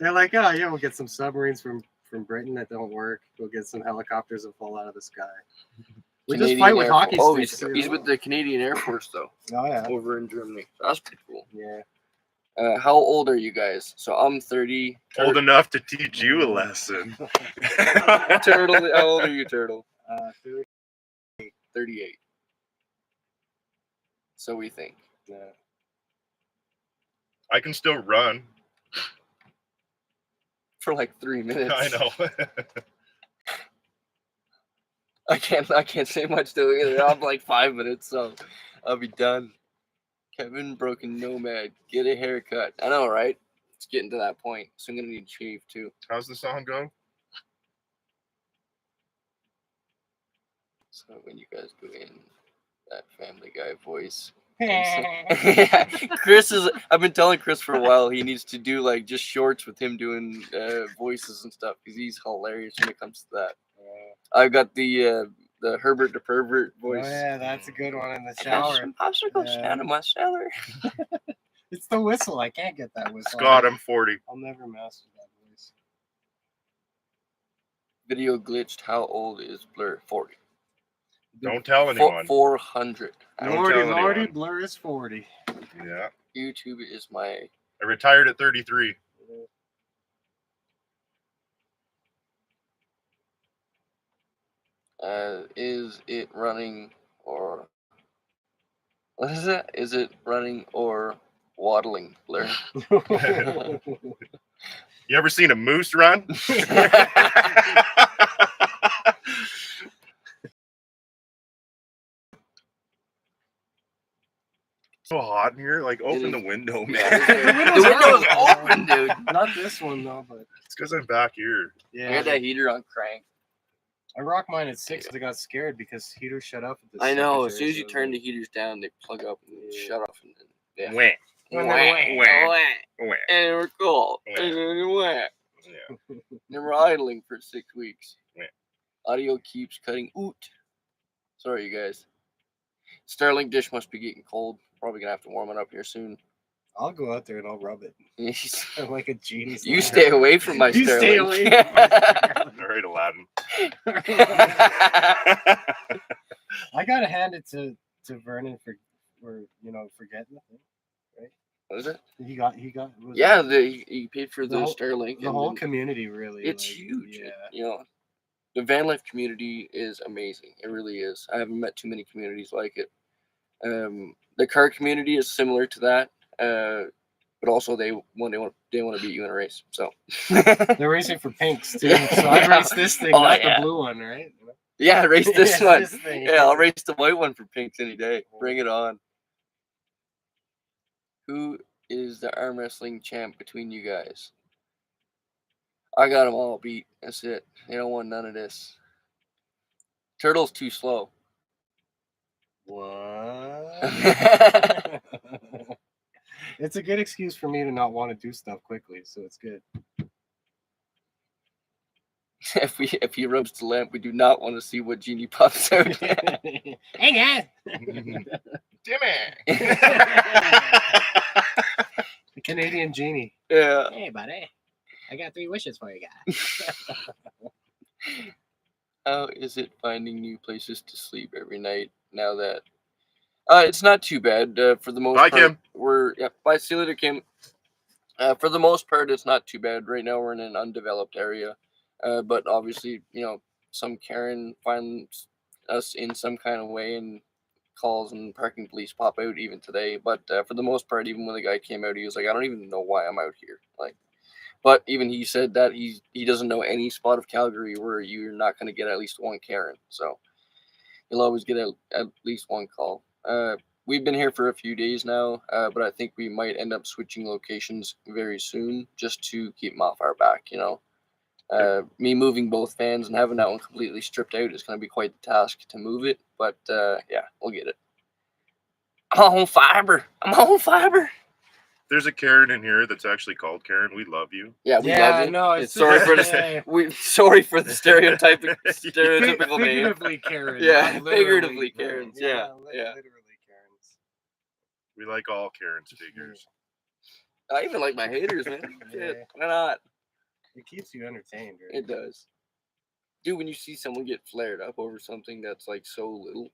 They're like, oh yeah, we'll get some submarines from Britain that don't work. We'll get some helicopters that fall out of the sky. We just fight with Air hockey Force. Oh, sticks. he's with the Canadian Air Force though, Oh yeah. over in Germany. That's pretty cool. Yeah. How old are you guys? So I'm 30. Old enough to teach you a lesson. Turtle. How old are you, Turtle? 38. So we think. Yeah. I can still run. For like 3 minutes. I know. I can't say much to it either. I'm like 5 minutes, so I'll be done. Kevin Broken Nomad, get a haircut. I know, right? It's getting to that point, so I'm gonna need to shave too. How's the song go? So when you guys go in, that Family Guy voice. Chris is. I've been telling Chris for a while he needs to do like just shorts with him doing voices and stuff because he's hilarious when it comes to that. I've got the Herbert the Pervert voice. Oh yeah, that's a good one in the shower. Popsicles down in my cellar. It's the whistle. I can't get that whistle. Scott, I'm 40. I'll never master that voice. Video glitched. How old is Blurr? 40. Don't tell anyone. 400. Don't tell Lordy, anyone. Blurr is 40. Yeah. YouTube is my. I retired at 33. Is it running or what is it? Is it running or waddling, Blurr? You ever seen a moose run? So hot in here. Like, open the window, man. The window's open, dude. Not this one though, but It's because I'm back here. I got that heater on crank. I rock mine at 6 because I got scared because heaters shut up at this. I know. As soon as you turn the heaters down, they plug up and shut off. And then, Wah, wah, wah. and we're cool. Wah. And then wah. Yeah. Then we're idling for 6 weeks. Yeah. Audio keeps cutting out. Sorry, you guys. Starlink dish must be getting cold. Probably gonna have to warm it up here soon. I'll go out there and I'll rub it. I'm like a genie. You stay away from my You Starlink. stay away. All right, Aladdin. I gotta hand it to Vernon for forgetting the thing, right? What is it? He got. Yeah, he paid for the whole- Starlink. The whole community really. It's like, huge. Yeah. You know, the Vanlife community is amazing. It really is. I haven't met too many communities like it. The car community is similar to that, but also they want to beat you in a race. So They're racing for pinks too. So I raced this thing, Oh, not yeah. the blue one, right? yeah, race this Yeah, one. this thing. Yeah, I'll race the white one for pinks any day. Bring it on. Who is the arm wrestling champ between you guys? I got them all beat. That's it. They don't want none of this. Turtle's too slow. What? It's a good excuse for me to not want to do stuff quickly, so it's good. If he rubs the lamp, we do not want to see what genie pops out. Hey guys, Jimmy. the Canadian genie. Yeah. Hey buddy, I got 3 wishes for you guys. How is it finding new places to sleep every night now that it's not too bad for the most Bye, part. Kim. Bye, see you later, Kim. For the most part, it's not too bad. Right now, we're in an undeveloped area, but obviously, some Karen finds us in some kind of way and calls and parking police pop out even today. But for the most part, even when the guy came out, he was like, "I don't even know why I'm out here." Like, but even he said that he doesn't know any spot of Calgary where you're not going to get at least one Karen. So you'll always get at least one call. We've been here for a few days now, but I think we might end up switching locations very soon just to keep them off our back, Me moving both fans and having that one completely stripped out is going to be quite the task to move it, but yeah, we'll get it. I'm on fiber. There's a Karen in here that's actually called Karen. We love you. Yeah, we love you. No, it's sorry for the stereotypical name. Figuratively Karen. Yeah, not literally, figuratively bro. Karens. Yeah. Literally Karens. We like all Karen's figures. I even like my haters, man. Yeah. Shit, why not? It keeps you entertained, right? It does. Dude, when you see someone get flared up over something that's like so little,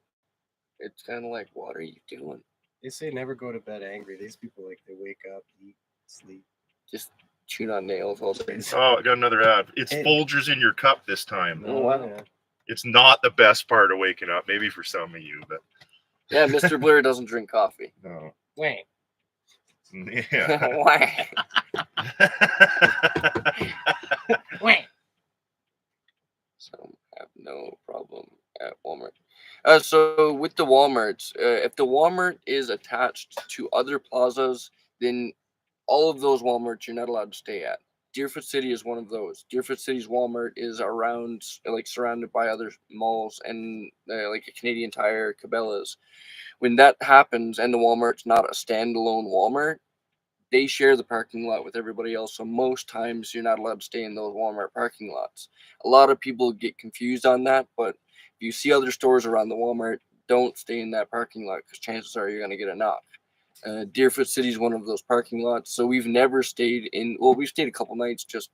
it's kind of like, what are you doing? They say never go to bed angry. These people, they wake up, eat, sleep. Just chewing on nails all day. Oh, I got another ad. It's Folgers in your cup this time. Oh, wow. Yeah. It's not the best part of waking up, maybe for some of you, but Yeah, Mr. Blurr doesn't drink coffee. no. Wait. Yeah. So have no problem at Walmart. So with the Walmarts, if the Walmart is attached to other plazas, then all of those Walmarts you're not allowed to stay at. Deerfoot City is one of those. Deerfoot City's Walmart is around, like surrounded by other malls and like a Canadian Tire, Cabela's. When that happens and the Walmart's not a standalone Walmart, they share the parking lot with everybody else. So most times you're not allowed to stay in those Walmart parking lots. A lot of people get confused on that, but if you see other stores around the Walmart, don't stay in that parking lot because chances are you're going to get a knock. Deerfoot City is one of those parking lots, so we've never stayed in. Well, we've stayed a couple nights, just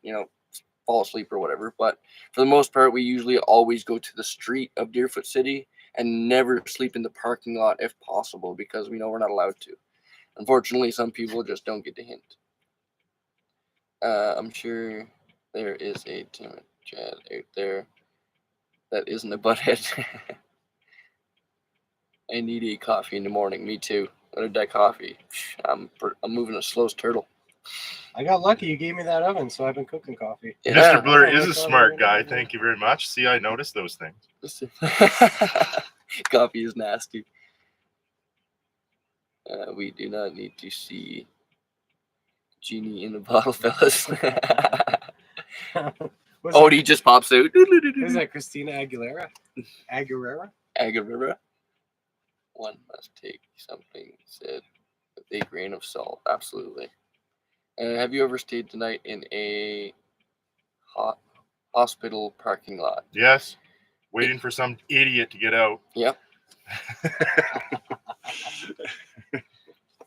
fall asleep or whatever. But for the most part, we usually always go to the street of Deerfoot City and never sleep in the parking lot if possible because we know we're not allowed to. Unfortunately, some people just don't get the hint. I'm sure there is a timid Chad out there that isn't a butthead. I need a coffee in the morning. Me too. What that coffee? I'm moving a slow as turtle. I got lucky. You gave me that oven, so I've been cooking coffee. Yeah. Mr. Blurr Oh, is a that's all smart right. guy. Thank you very much. See, I noticed those things. Coffee is nasty. We do not need to see Genie in the bottle, fellas. Oh, he just pops out. Who's that? Christina Aguilera? Aguilera. One must take something said with a grain of salt. Absolutely. Have you ever stayed tonight in a hospital parking lot? Yes. Waiting for some idiot to get out. Yep.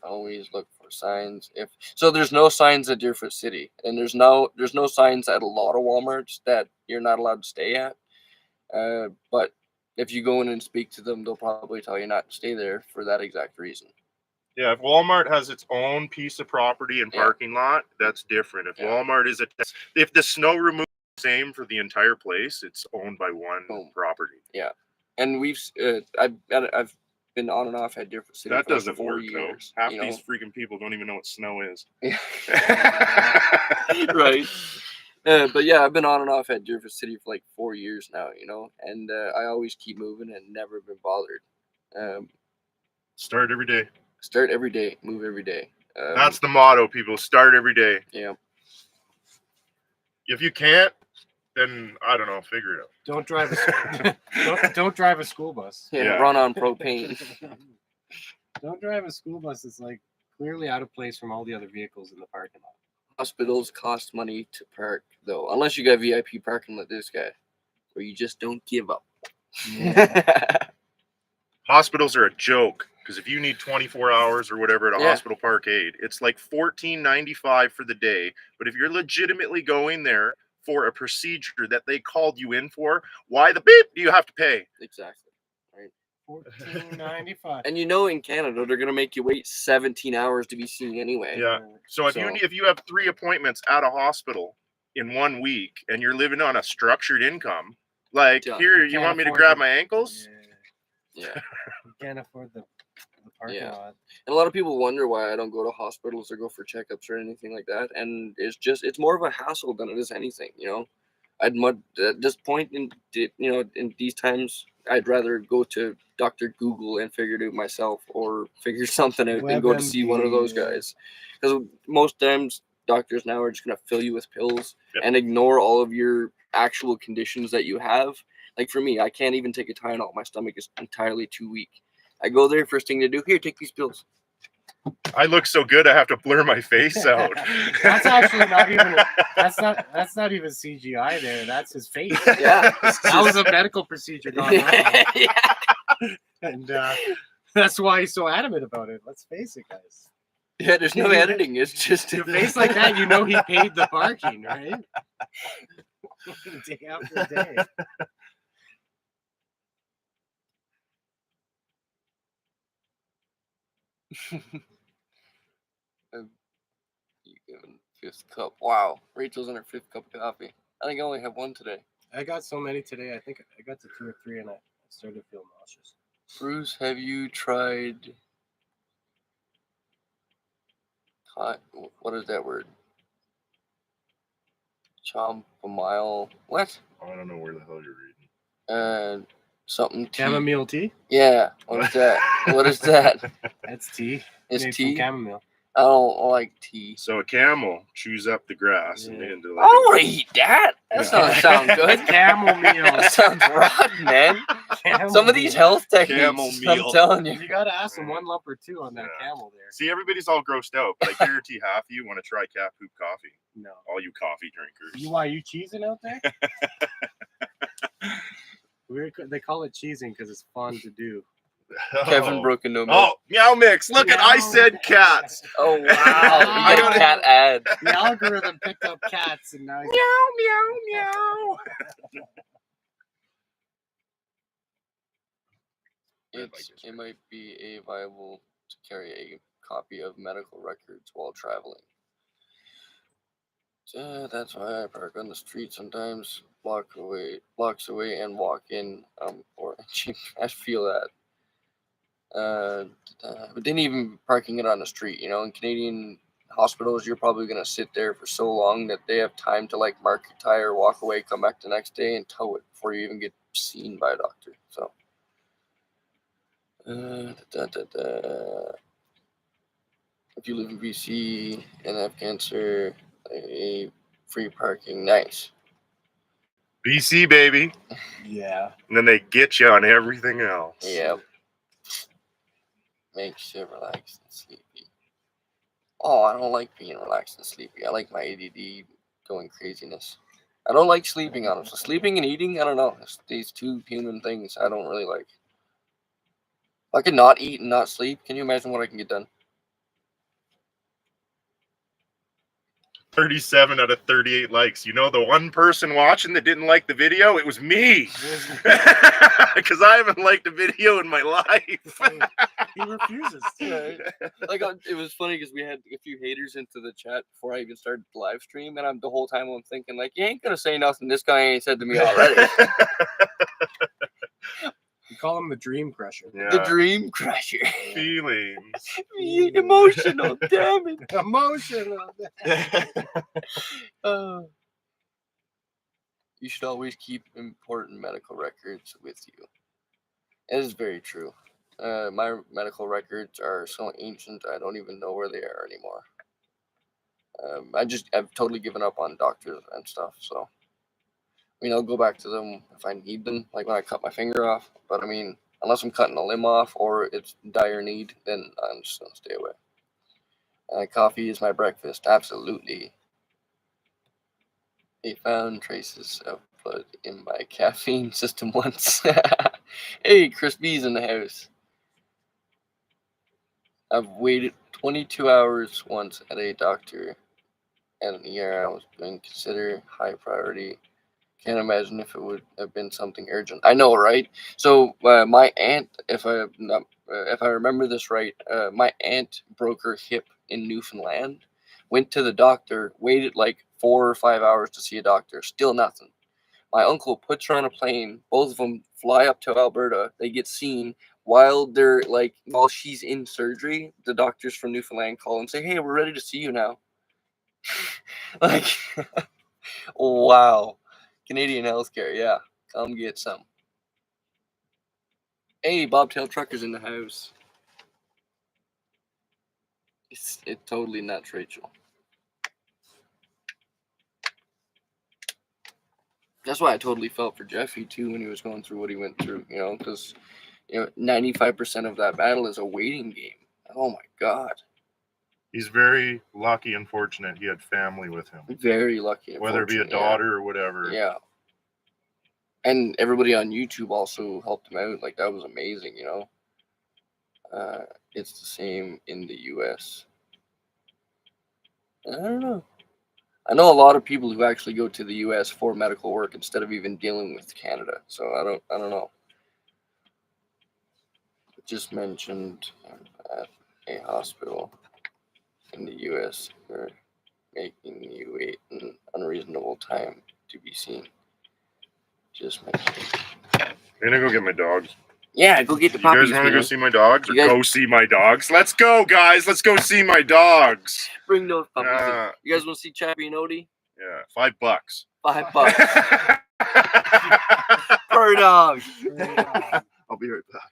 Always look for signs. So there's no signs at Deerfoot City, and there's no signs at a lot of Walmarts that you're not allowed to stay at. But if you go in and speak to them, they'll probably tell you not to stay there for that exact reason. Yeah, if Walmart has its own piece of property and parking lot, that's different. If Walmart is if the snow removal is the same for the entire place, it's owned by one property. Yeah, and I've been on and off at Deerfoot City. That for doesn't like 4 work years. though. Half these freaking people don't even know what snow is. Right. But yeah, I've been on and off at Deerfoot City for like 4 years now, and I always keep moving and never been bothered. Start every day. Start every day, move every day. That's the motto, people. Start every day. Yeah. If you can't, then I don't know. Figure it out. Don't drive don't drive a school bus. Yeah. Run on propane. Don't drive a school bus. It's like clearly out of place from all the other vehicles in the parking lot. Hospitals cost money to park, though, unless you got VIP parking like this guy, where you just don't give up. Yeah. Hospitals are a joke because if you need 24 hours or whatever at a hospital parkade, it's like $14.95 for the day. But if you're legitimately going there for a procedure that they called you in for, why the beep do you have to pay? Exactly. Right. $14.95. And in Canada, they're gonna make you wait 17 hours to be seen anyway. Yeah. So if you have 3 appointments at a hospital in 1 week and you're living on a structured income, like here, you want me to grab my ankles? Yeah. You can't afford the parking lot. And a lot of people wonder why I don't go to hospitals or go for checkups or anything like that. And it's more of a hassle than it is anything, at this point in these times, I'd rather go to Dr. Google and figure it out myself or figure something out than go to see one of those guys. Because most times doctors now are just going to fill you with pills and ignore all of your actual conditions that you have. Like for me, I can't even take a Tylenol. My stomach is entirely too weak. I go there, first thing to do, here, take these pills. I look so good, I have to blur my face out. That's actually not even. That's not even CGI there. That's his face. Yeah, that was a medical procedure gone wrong. And that's why he's so adamant about it. Let's face it, guys. Yeah, there's no editing. It's just a face like that. You know he paid the parking, right? Day after day. You given 5th cup. Wow, Rachel's in her 5th cup of coffee. I think I only have one today. I got so many today. I think I got to 2 or 3, and I started to feel nauseous. Bruce, have you tried What is that word? Chomp a mile. What? I don't know where the hell you're reading. Something tea. Chamomile tea? Yeah. What is that? What is that? That's tea. It's Made tea. from chamomile. I don't like tea. So a camel chews up the grass and Yeah. made into I like don't want to eat that. That doesn't sound good. Chamomile. That sounds rotten, man. Some of these health techniques, Camel I'm meal. telling you. You gotta ask them 1 lump or 2 on that Yeah. camel there. See, everybody's all grossed out, but I guarantee half of you want to try cat poop coffee. No. All you coffee drinkers. Why you cheesing out there? They call it cheesing because it's fun to do. Kevin broke into a Oh, Meow Mix. Look at I said cats. Oh, wow. I You got gotta- a cat ad. The algorithm picked up cats and now he's Meow, meow, meow. It might be a viable to carry a copy of medical records while traveling. That's why I park on the street sometimes, blocks away, and walk in. Or I feel that. But then even parking it on the street, you know, in Canadian hospitals, you're probably gonna sit there for so long that they have time to like mark your tire, walk away, come back the next day, and tow it before you even get seen by a doctor. So. If you live in BC and have cancer, a free parking, nice. BC, baby. yeah. And then they get you on everything else. Yep. Makes you relaxed and sleepy. Oh, I don't like being relaxed and sleepy. I like my ADD going craziness. I don't like sleeping, honestly. Sleeping and eating, I don't know. It's these two human things I don't really like. If I could not eat and not sleep, can you imagine what I can get done? 37 out of 38 likes. You know, the one person watching that didn't like the video, it was me. Because I haven't liked a video in my life. He refuses to. Like, it was funny because we had a few haters into the chat before I even started the live stream, and the whole time I'm thinking, like, you ain't gonna say nothing this guy ain't said to me already. We call him the Dream Crusher. Yeah. The Dream Crusher. Feelings. Emotional, damn it. Emotional. You should always keep important medical records with you. It is very true. My medical records are so ancient, I don't even know where they are anymore. I've totally given up on doctors and stuff, so. I mean, I'll go back to them if I need them, like when I cut my finger off. But I mean, unless I'm cutting a limb off or it's dire need, then I'm just going to stay away. Coffee is my breakfast, absolutely. They found traces of blood in my caffeine system once. Hey, Chris B's in the house. I've waited 22 hours once at a doctor and an ER I was being considered high priority. Can't imagine if it would have been something urgent. I know, right? So my aunt, if I remember this right, my aunt broke her hip in Newfoundland. Went to the doctor, waited like 4 or 5 hours to see a doctor. Still nothing. My uncle puts her on a plane. Both of them fly up to Alberta. They get seen while she's in surgery. The doctors from Newfoundland call and say, "Hey, we're ready to see you now." Like, wow. Canadian healthcare, yeah. Come get some. Hey, Bobtail Trucker's in the house. It's totally nuts, Rachel. That's why I totally felt for Jeffy, too, when he was going through what he went through, you know, because, 95% of that battle is a waiting game. Oh, my God. He's very lucky and fortunate he had family with him. Very lucky. Whether it be a daughter or whatever. Yeah. And everybody on YouTube also helped him out. Like, that was amazing, you know. It's the same in the U.S. I don't know. I know a lot of people who actually go to the U.S. for medical work instead of even dealing with Canada. So I don't know. Just mentioned at a hospital in the U.S. for making you wait an unreasonable time to be seen. Just mentioned. I'm gonna go get my dogs. Yeah, go get the You puppies. guys want to go man. see my dogs? Or You guys- go see my dogs? Let's go, guys. Let's go see my dogs. Bring those puppies in. Uh, You guys want to see Chappie and Odie? Yeah, $5. $5. Fur dog. I'll be right back.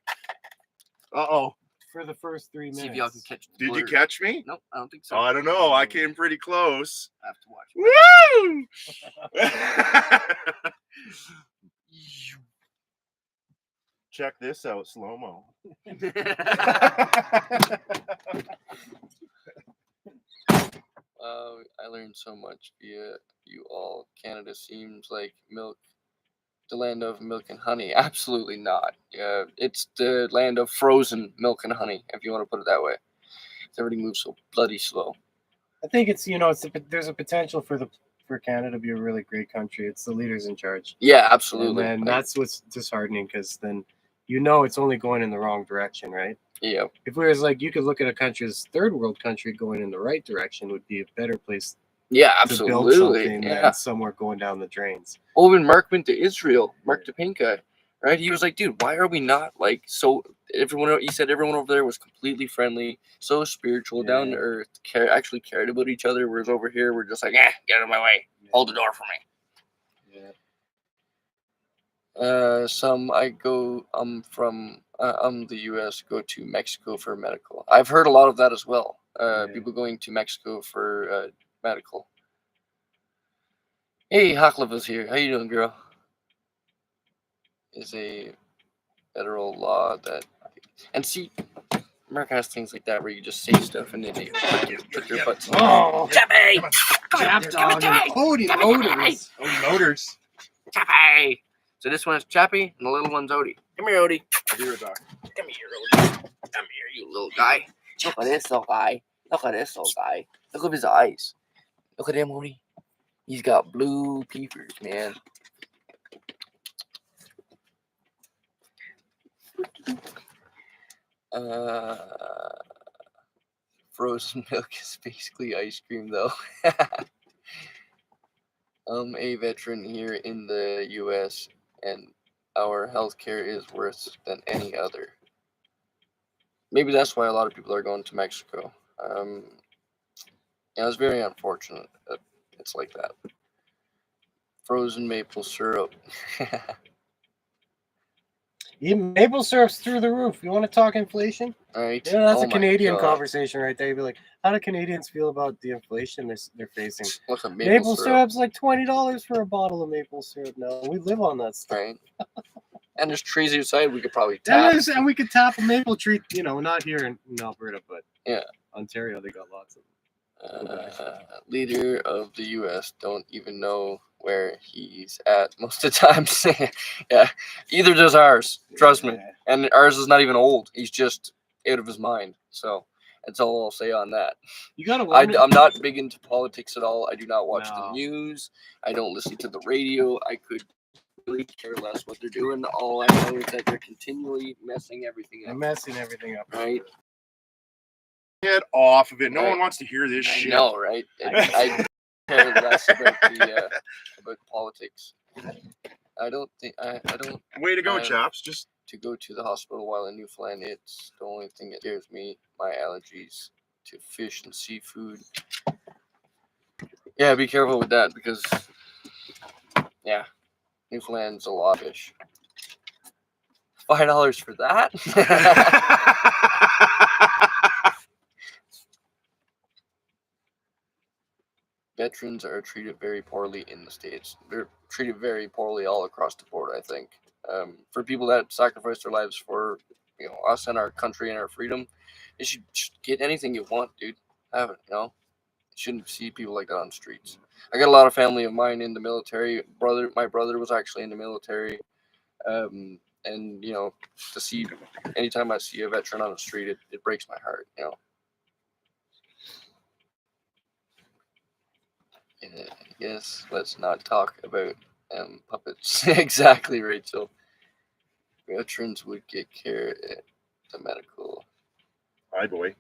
Uh-oh. For the first 3 minutes. See if y'all can catch the Did you Blurr. catch me? Nope, I don't think so. Oh, I don't know. I came pretty close. I have to watch. Woo! Check this out, slow-mo. I learned so much via you all. Canada seems like the land of milk and honey. Absolutely not. It's the land of frozen milk and honey, if you want to put it that way. Everything moves so bloody slow. I think it's there's a potential for Canada to be a really great country. It's the leaders in charge. Yeah, absolutely. And that's what's disheartening, because then it's only going in the wrong direction, right? Yeah. If we was like, you could look at a country's third world country going in the right direction would be a better place Yeah, to build absolutely. something Yeah. than somewhere going down the drains. Well, when Mark went to Israel, Mark DePinka, right? He was like, dude, why are we not like so? He said everyone over there was completely friendly, so spiritual, down to earth, actually cared about each other. Whereas over here, we're just like, get out of my way, hold the door for me. Yeah. I'm the U.S. go to Mexico for medical. I've heard a lot of that as well. People going to Mexico for medical. Hey, Haklov is here. How you doing, girl? Is a federal law that, and see, America has things like that where you just say stuff and then they put their butts. Oh, Chappie! Chap dog and Odie Motors. Odie Motors. Chappie! So this one's Chappie and the little one's Odie. Come here, Odie. I'll be right back. Come here, Odie. Come here, you little guy. Look at this little guy. Look at this little guy. Look at his eyes. Look at him, Odie. He's got blue peepers, man. Frozen milk is basically ice cream, though. I'm a veteran here in the U.S., and our healthcare is worse than any other. Maybe that's why a lot of people are going to Mexico. It's very unfortunate that it's like that. Frozen maple syrup. Even maple syrup's through the roof. You want to talk inflation? Right? That's Oh a my Canadian God. conversation right there. You'd be like, how do Canadians feel about the inflation they're facing? Look at Maple syrup's like $20 for a bottle of maple syrup now. We live on that stuff. Right? And there's trees outside we could probably tap. And we could tap a maple tree, not here in Alberta, but Yeah. Ontario, they got lots of them. Leader of the U.S. don't even know where he's at most of the time. Yeah, either does ours. Trust me. And ours is not even old. He's just out of his mind. So that's all I'll say on that. You gotta I'm not big into politics at all. I do not watch the No. news. I don't listen to the radio. I could really care less what they're doing. All I know is that they're continually messing everything They're up. messing everything up. Right? Get off of it. No Right. one wants to hear this I shit. know, right? I care less about about politics. I don't. Way to go, Uh, chaps. Just To go to the hospital while in Newfoundland, it's the only thing that scares me. My allergies to fish and seafood. Yeah, be careful with that because, yeah, Newfoundland's a lot of fish. $5 for that? Veterans are treated very poorly in the States. They're treated very poorly all across the board, I think. For people that sacrifice their lives for us and our country and our freedom, you should get anything you want, dude. Have it, You shouldn't see people like that on the streets. I got a lot of family of mine in the military. My brother was actually in the military. And to see, anytime I see a veteran on the street, it breaks my heart, Yes, let's not talk about puppets. Exactly, Rachel. Veterans would get care at the medical. hi, boy.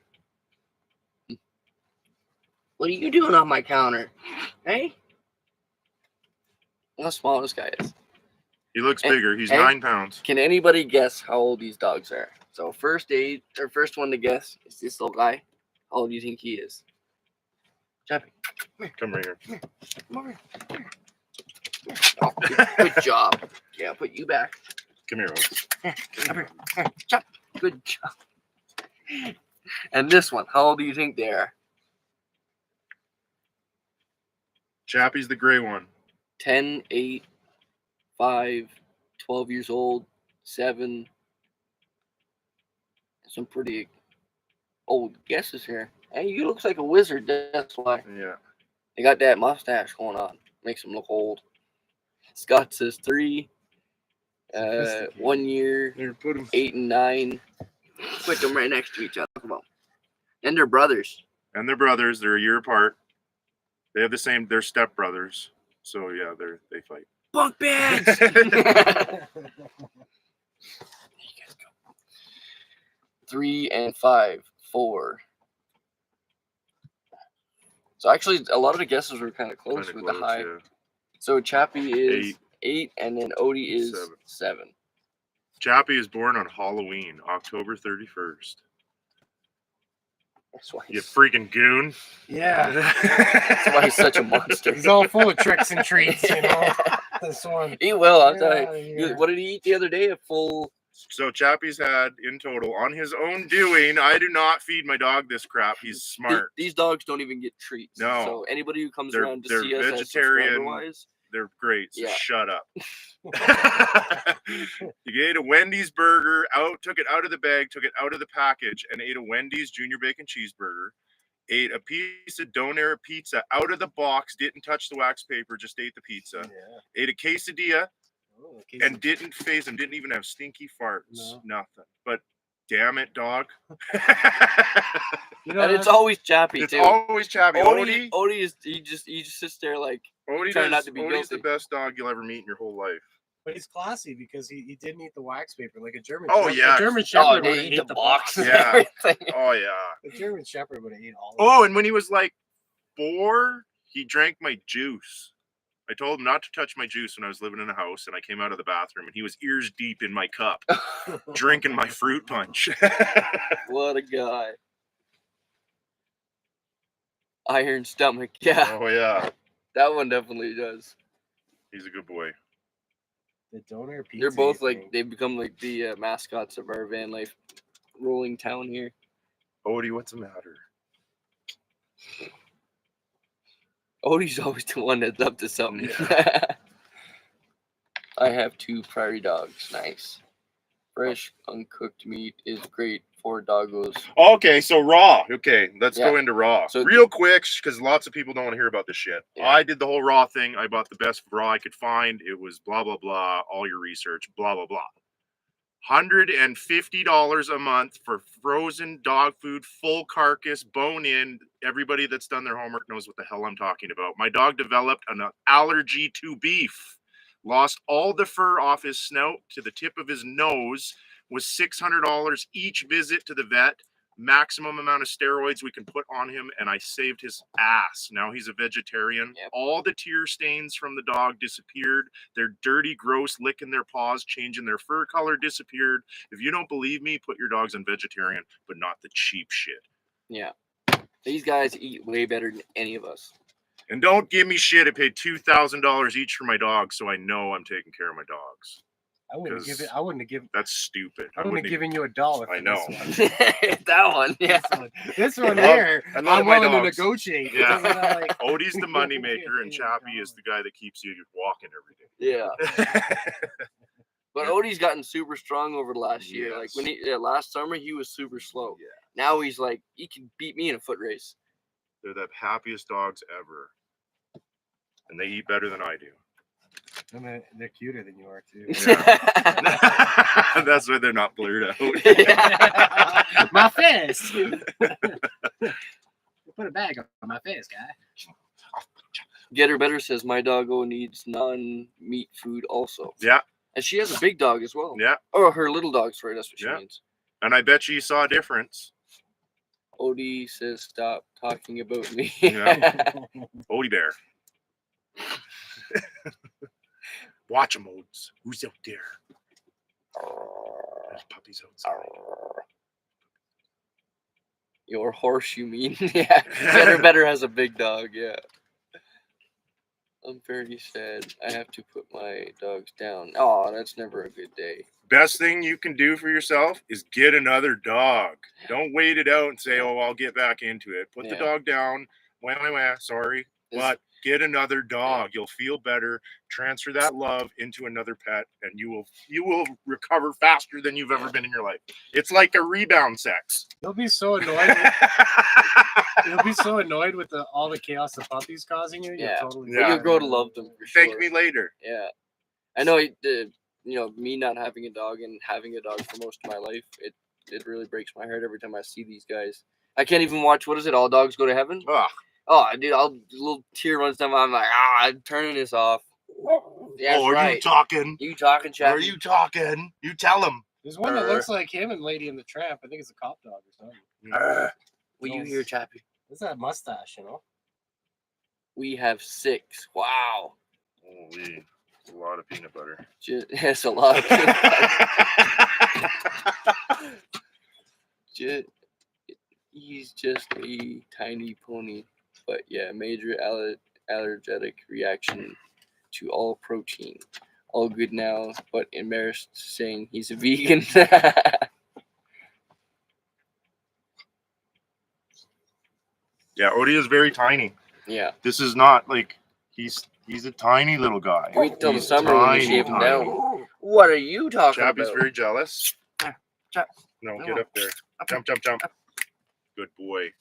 What are you doing on my counter? Hey? Look how small this guy is. He looks And- bigger. He's and- 9 pounds. Can anybody guess how old these dogs are? So first one to guess is this little guy. How old do you think he is? Chappy, Come right here. come over here. Oh, good job. Yeah, put you back. Come here, Oaks. Come here. Chop. Good job. And this one, how old do you think they are? Chappie's the gray one. 10, 8, 5, 12 years old, 7. Some pretty old guesses here. Hey, you look like a wizard, that's why. Yeah. They got that mustache going on. Makes him look old. Scott says 3. 1 year, Here, put him. 8 and 9. Put them right next to each other. Come on. And they're brothers. And they're brothers. They're a year apart. They have the same. They're stepbrothers. So yeah, they fight. Bunk beds! 3 and 5, 4. So actually, a lot of the guesses were kind of close Kinda with close, the high. yeah. So Chappie is 8, and then Odie is 7. Chappie is born on Halloween, October 31st. That's why You he's, freaking goon. Yeah. that's why he's such a monster. He's all full of tricks and treats, you know. This one. He will. I'll Get tell outta you. here. What did he eat the other day? A full. So Chappie's had in total on his own doing. I do not feed my dog this crap. He's smart. These dogs don't even get treats. No. So anybody who comes They're- around to they're see us vegetarian. wise, They're great. So Yeah. shut up. You ate a Wendy's burger took it out of the bag, took it out of the package, and ate a Wendy's junior bacon cheeseburger. Ate a piece of Donair pizza out of the box, didn't touch the wax paper, just ate the pizza. Yeah. Ate a quesadilla Oh, okay, and didn't phase him, didn't even have stinky farts. No. Nothing. But damn it, dog. you know, and it's always Chappie It's too. always Chappie. Odie is he just sits there like Odie's trying not to be Odie's the guilty. best dog you'll ever meet in your whole life. but he's classy because he didn't eat the wax paper like a German. Oh, Shepherd. yeah. A German oh Shepherd would they have eat ate the box and Yeah. everything. Oh yeah. The German Shepherd would have ate all. Of Oh, it. and when he was like 4, he drank my juice. I told him not to touch my juice when I was living in a house, and I came out of the bathroom, and he was ears deep in my cup, drinking my fruit punch. What a guy. Iron stomach. Yeah, Oh yeah, that one definitely does. he's a good boy. The Donair pizza. They're both you like think. they've become like the mascots of our van life rolling town here. Odie, what's the matter? Odie's always the one that's up to something. I have 2 prairie dogs. Nice. Fresh, uncooked meat is great for doggos. Okay, so raw. Okay, let's Yeah. go into raw So- real quick because lots of people don't want to hear about this shit. Yeah. I did the whole raw thing. I bought the best raw I could find. It was blah blah blah. All your research, blah blah blah. $150 a month for frozen dog food, full carcass, bone in. Everybody that's done their homework knows what the hell I'm talking about. My dog developed an allergy to beef, lost all the fur off his snout to the tip of his nose, was $600 each visit to the vet, maximum amount of steroids we can put on him, and I saved his ass. Now he's a vegetarian. Yep. All the tear stains from the dog disappeared. Their dirty, gross, licking their paws, changing their fur color disappeared. If you don't believe me, put your dogs on vegetarian, but not the cheap shit. Yeah. These guys eat way better than any of us. And don't give me shit. I paid $2,000 each for my dogs, so I know I'm taking care of my dogs. I wouldn't give 'cause it. I wouldn't have given. That's stupid. I wouldn't have even- given you $1. For I know. This one. That one, yeah. This one I love- here, I love I'm my willing to dogs. negotiate. Yeah. because I'm like, Odie's the moneymaker, and Chappie is the guy that keeps you walking every Yeah. day. But Odie's gotten super strong over the last year. Like when Yes. he last summer he was super slow. Yeah. Now he's like he can beat me in a foot race. They're the happiest dogs ever. And they eat better than I do. and they're cuter than you are too. That's why they're not blurred out. My face. Put a bag on my face, guy. Get Her Better says my doggo needs non-meat food also. Yeah, And she has a big dog as well. yeah. Oh, her little dog, sorry, that's what she Yeah. means. And I bet you saw a difference. Odie says stop talking about me. Yeah. Odie Bear. Watch them, Odes. Who's out there? There's puppies outside. Your horse, you mean? Yeah. Better has a big dog. Yeah. I'm very sad. I have to put my dogs down. Oh, that's never a good day. Best thing you can do for yourself is get another dog. Don't wait it out and say, "Oh, I'll get back into it." Put the dog down. Wah, sorry, but get another dog. You'll feel better. Transfer that love into another pet, and you will recover faster than you've ever been in your life. It's like a rebound sex. You'll be so annoyed. You'll be so annoyed with all the chaos the puppies causing you. Yeah. Totally. But you'll grow to love them for sure. Thank me later. Yeah. I know me not having a dog and having a dog for most of my life, it really breaks my heart every time I see these guys. I can't even watch, what is it, All Dogs Go to Heaven? Ugh. Oh, dude, a little tear runs down my. I'm like, I'm turning this off. Yeah, are right. you talking? You talking, Chad? Are you talking? You tell him. There's one that looks like him and Lady and the Tramp. I think it's a cop dog or something. Will you hear, Chappie? What's that mustache, We have 6. Wow. Holy, it's a lot of peanut butter. It's a lot of peanut butter. He's just a tiny pony. But yeah, major allergic reaction to all protein. All good now, but embarrassed saying he's a vegan. Yeah, Odie is very tiny. Yeah. This is not like he's a tiny little guy. Wait till the summer when we shave him down. What are you talking Chappie's about? very jealous. No, Come get on. up there. Jump, jump, jump. Good boy.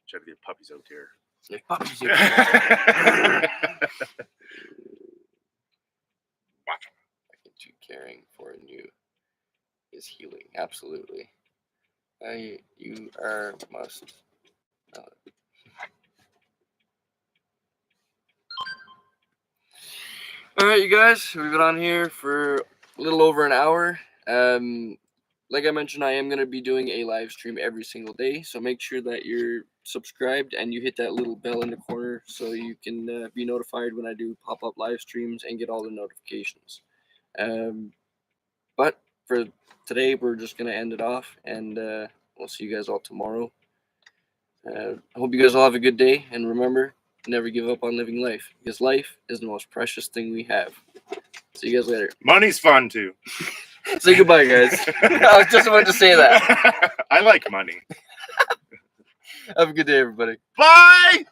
Try to get puppies out here. There's puppies here. Watch him. I think caring for a new is healing. Absolutely. You are must. All right, you guys, we've been on here for a little over an hour. Like I mentioned, I am going to be doing a live stream every single day, so make sure that you're subscribed and you hit that little bell in the corner so you can be notified when I do pop-up live streams and get all the notifications. But for today, we're just going to end it off, and we'll see you guys all tomorrow. I hope you guys all have a good day, and remember, never give up on living life, because life is the most precious thing we have. See you guys later. Money's fun too. Say goodbye, guys. I was just about to say that. I like money. Have a good day, everybody. Bye!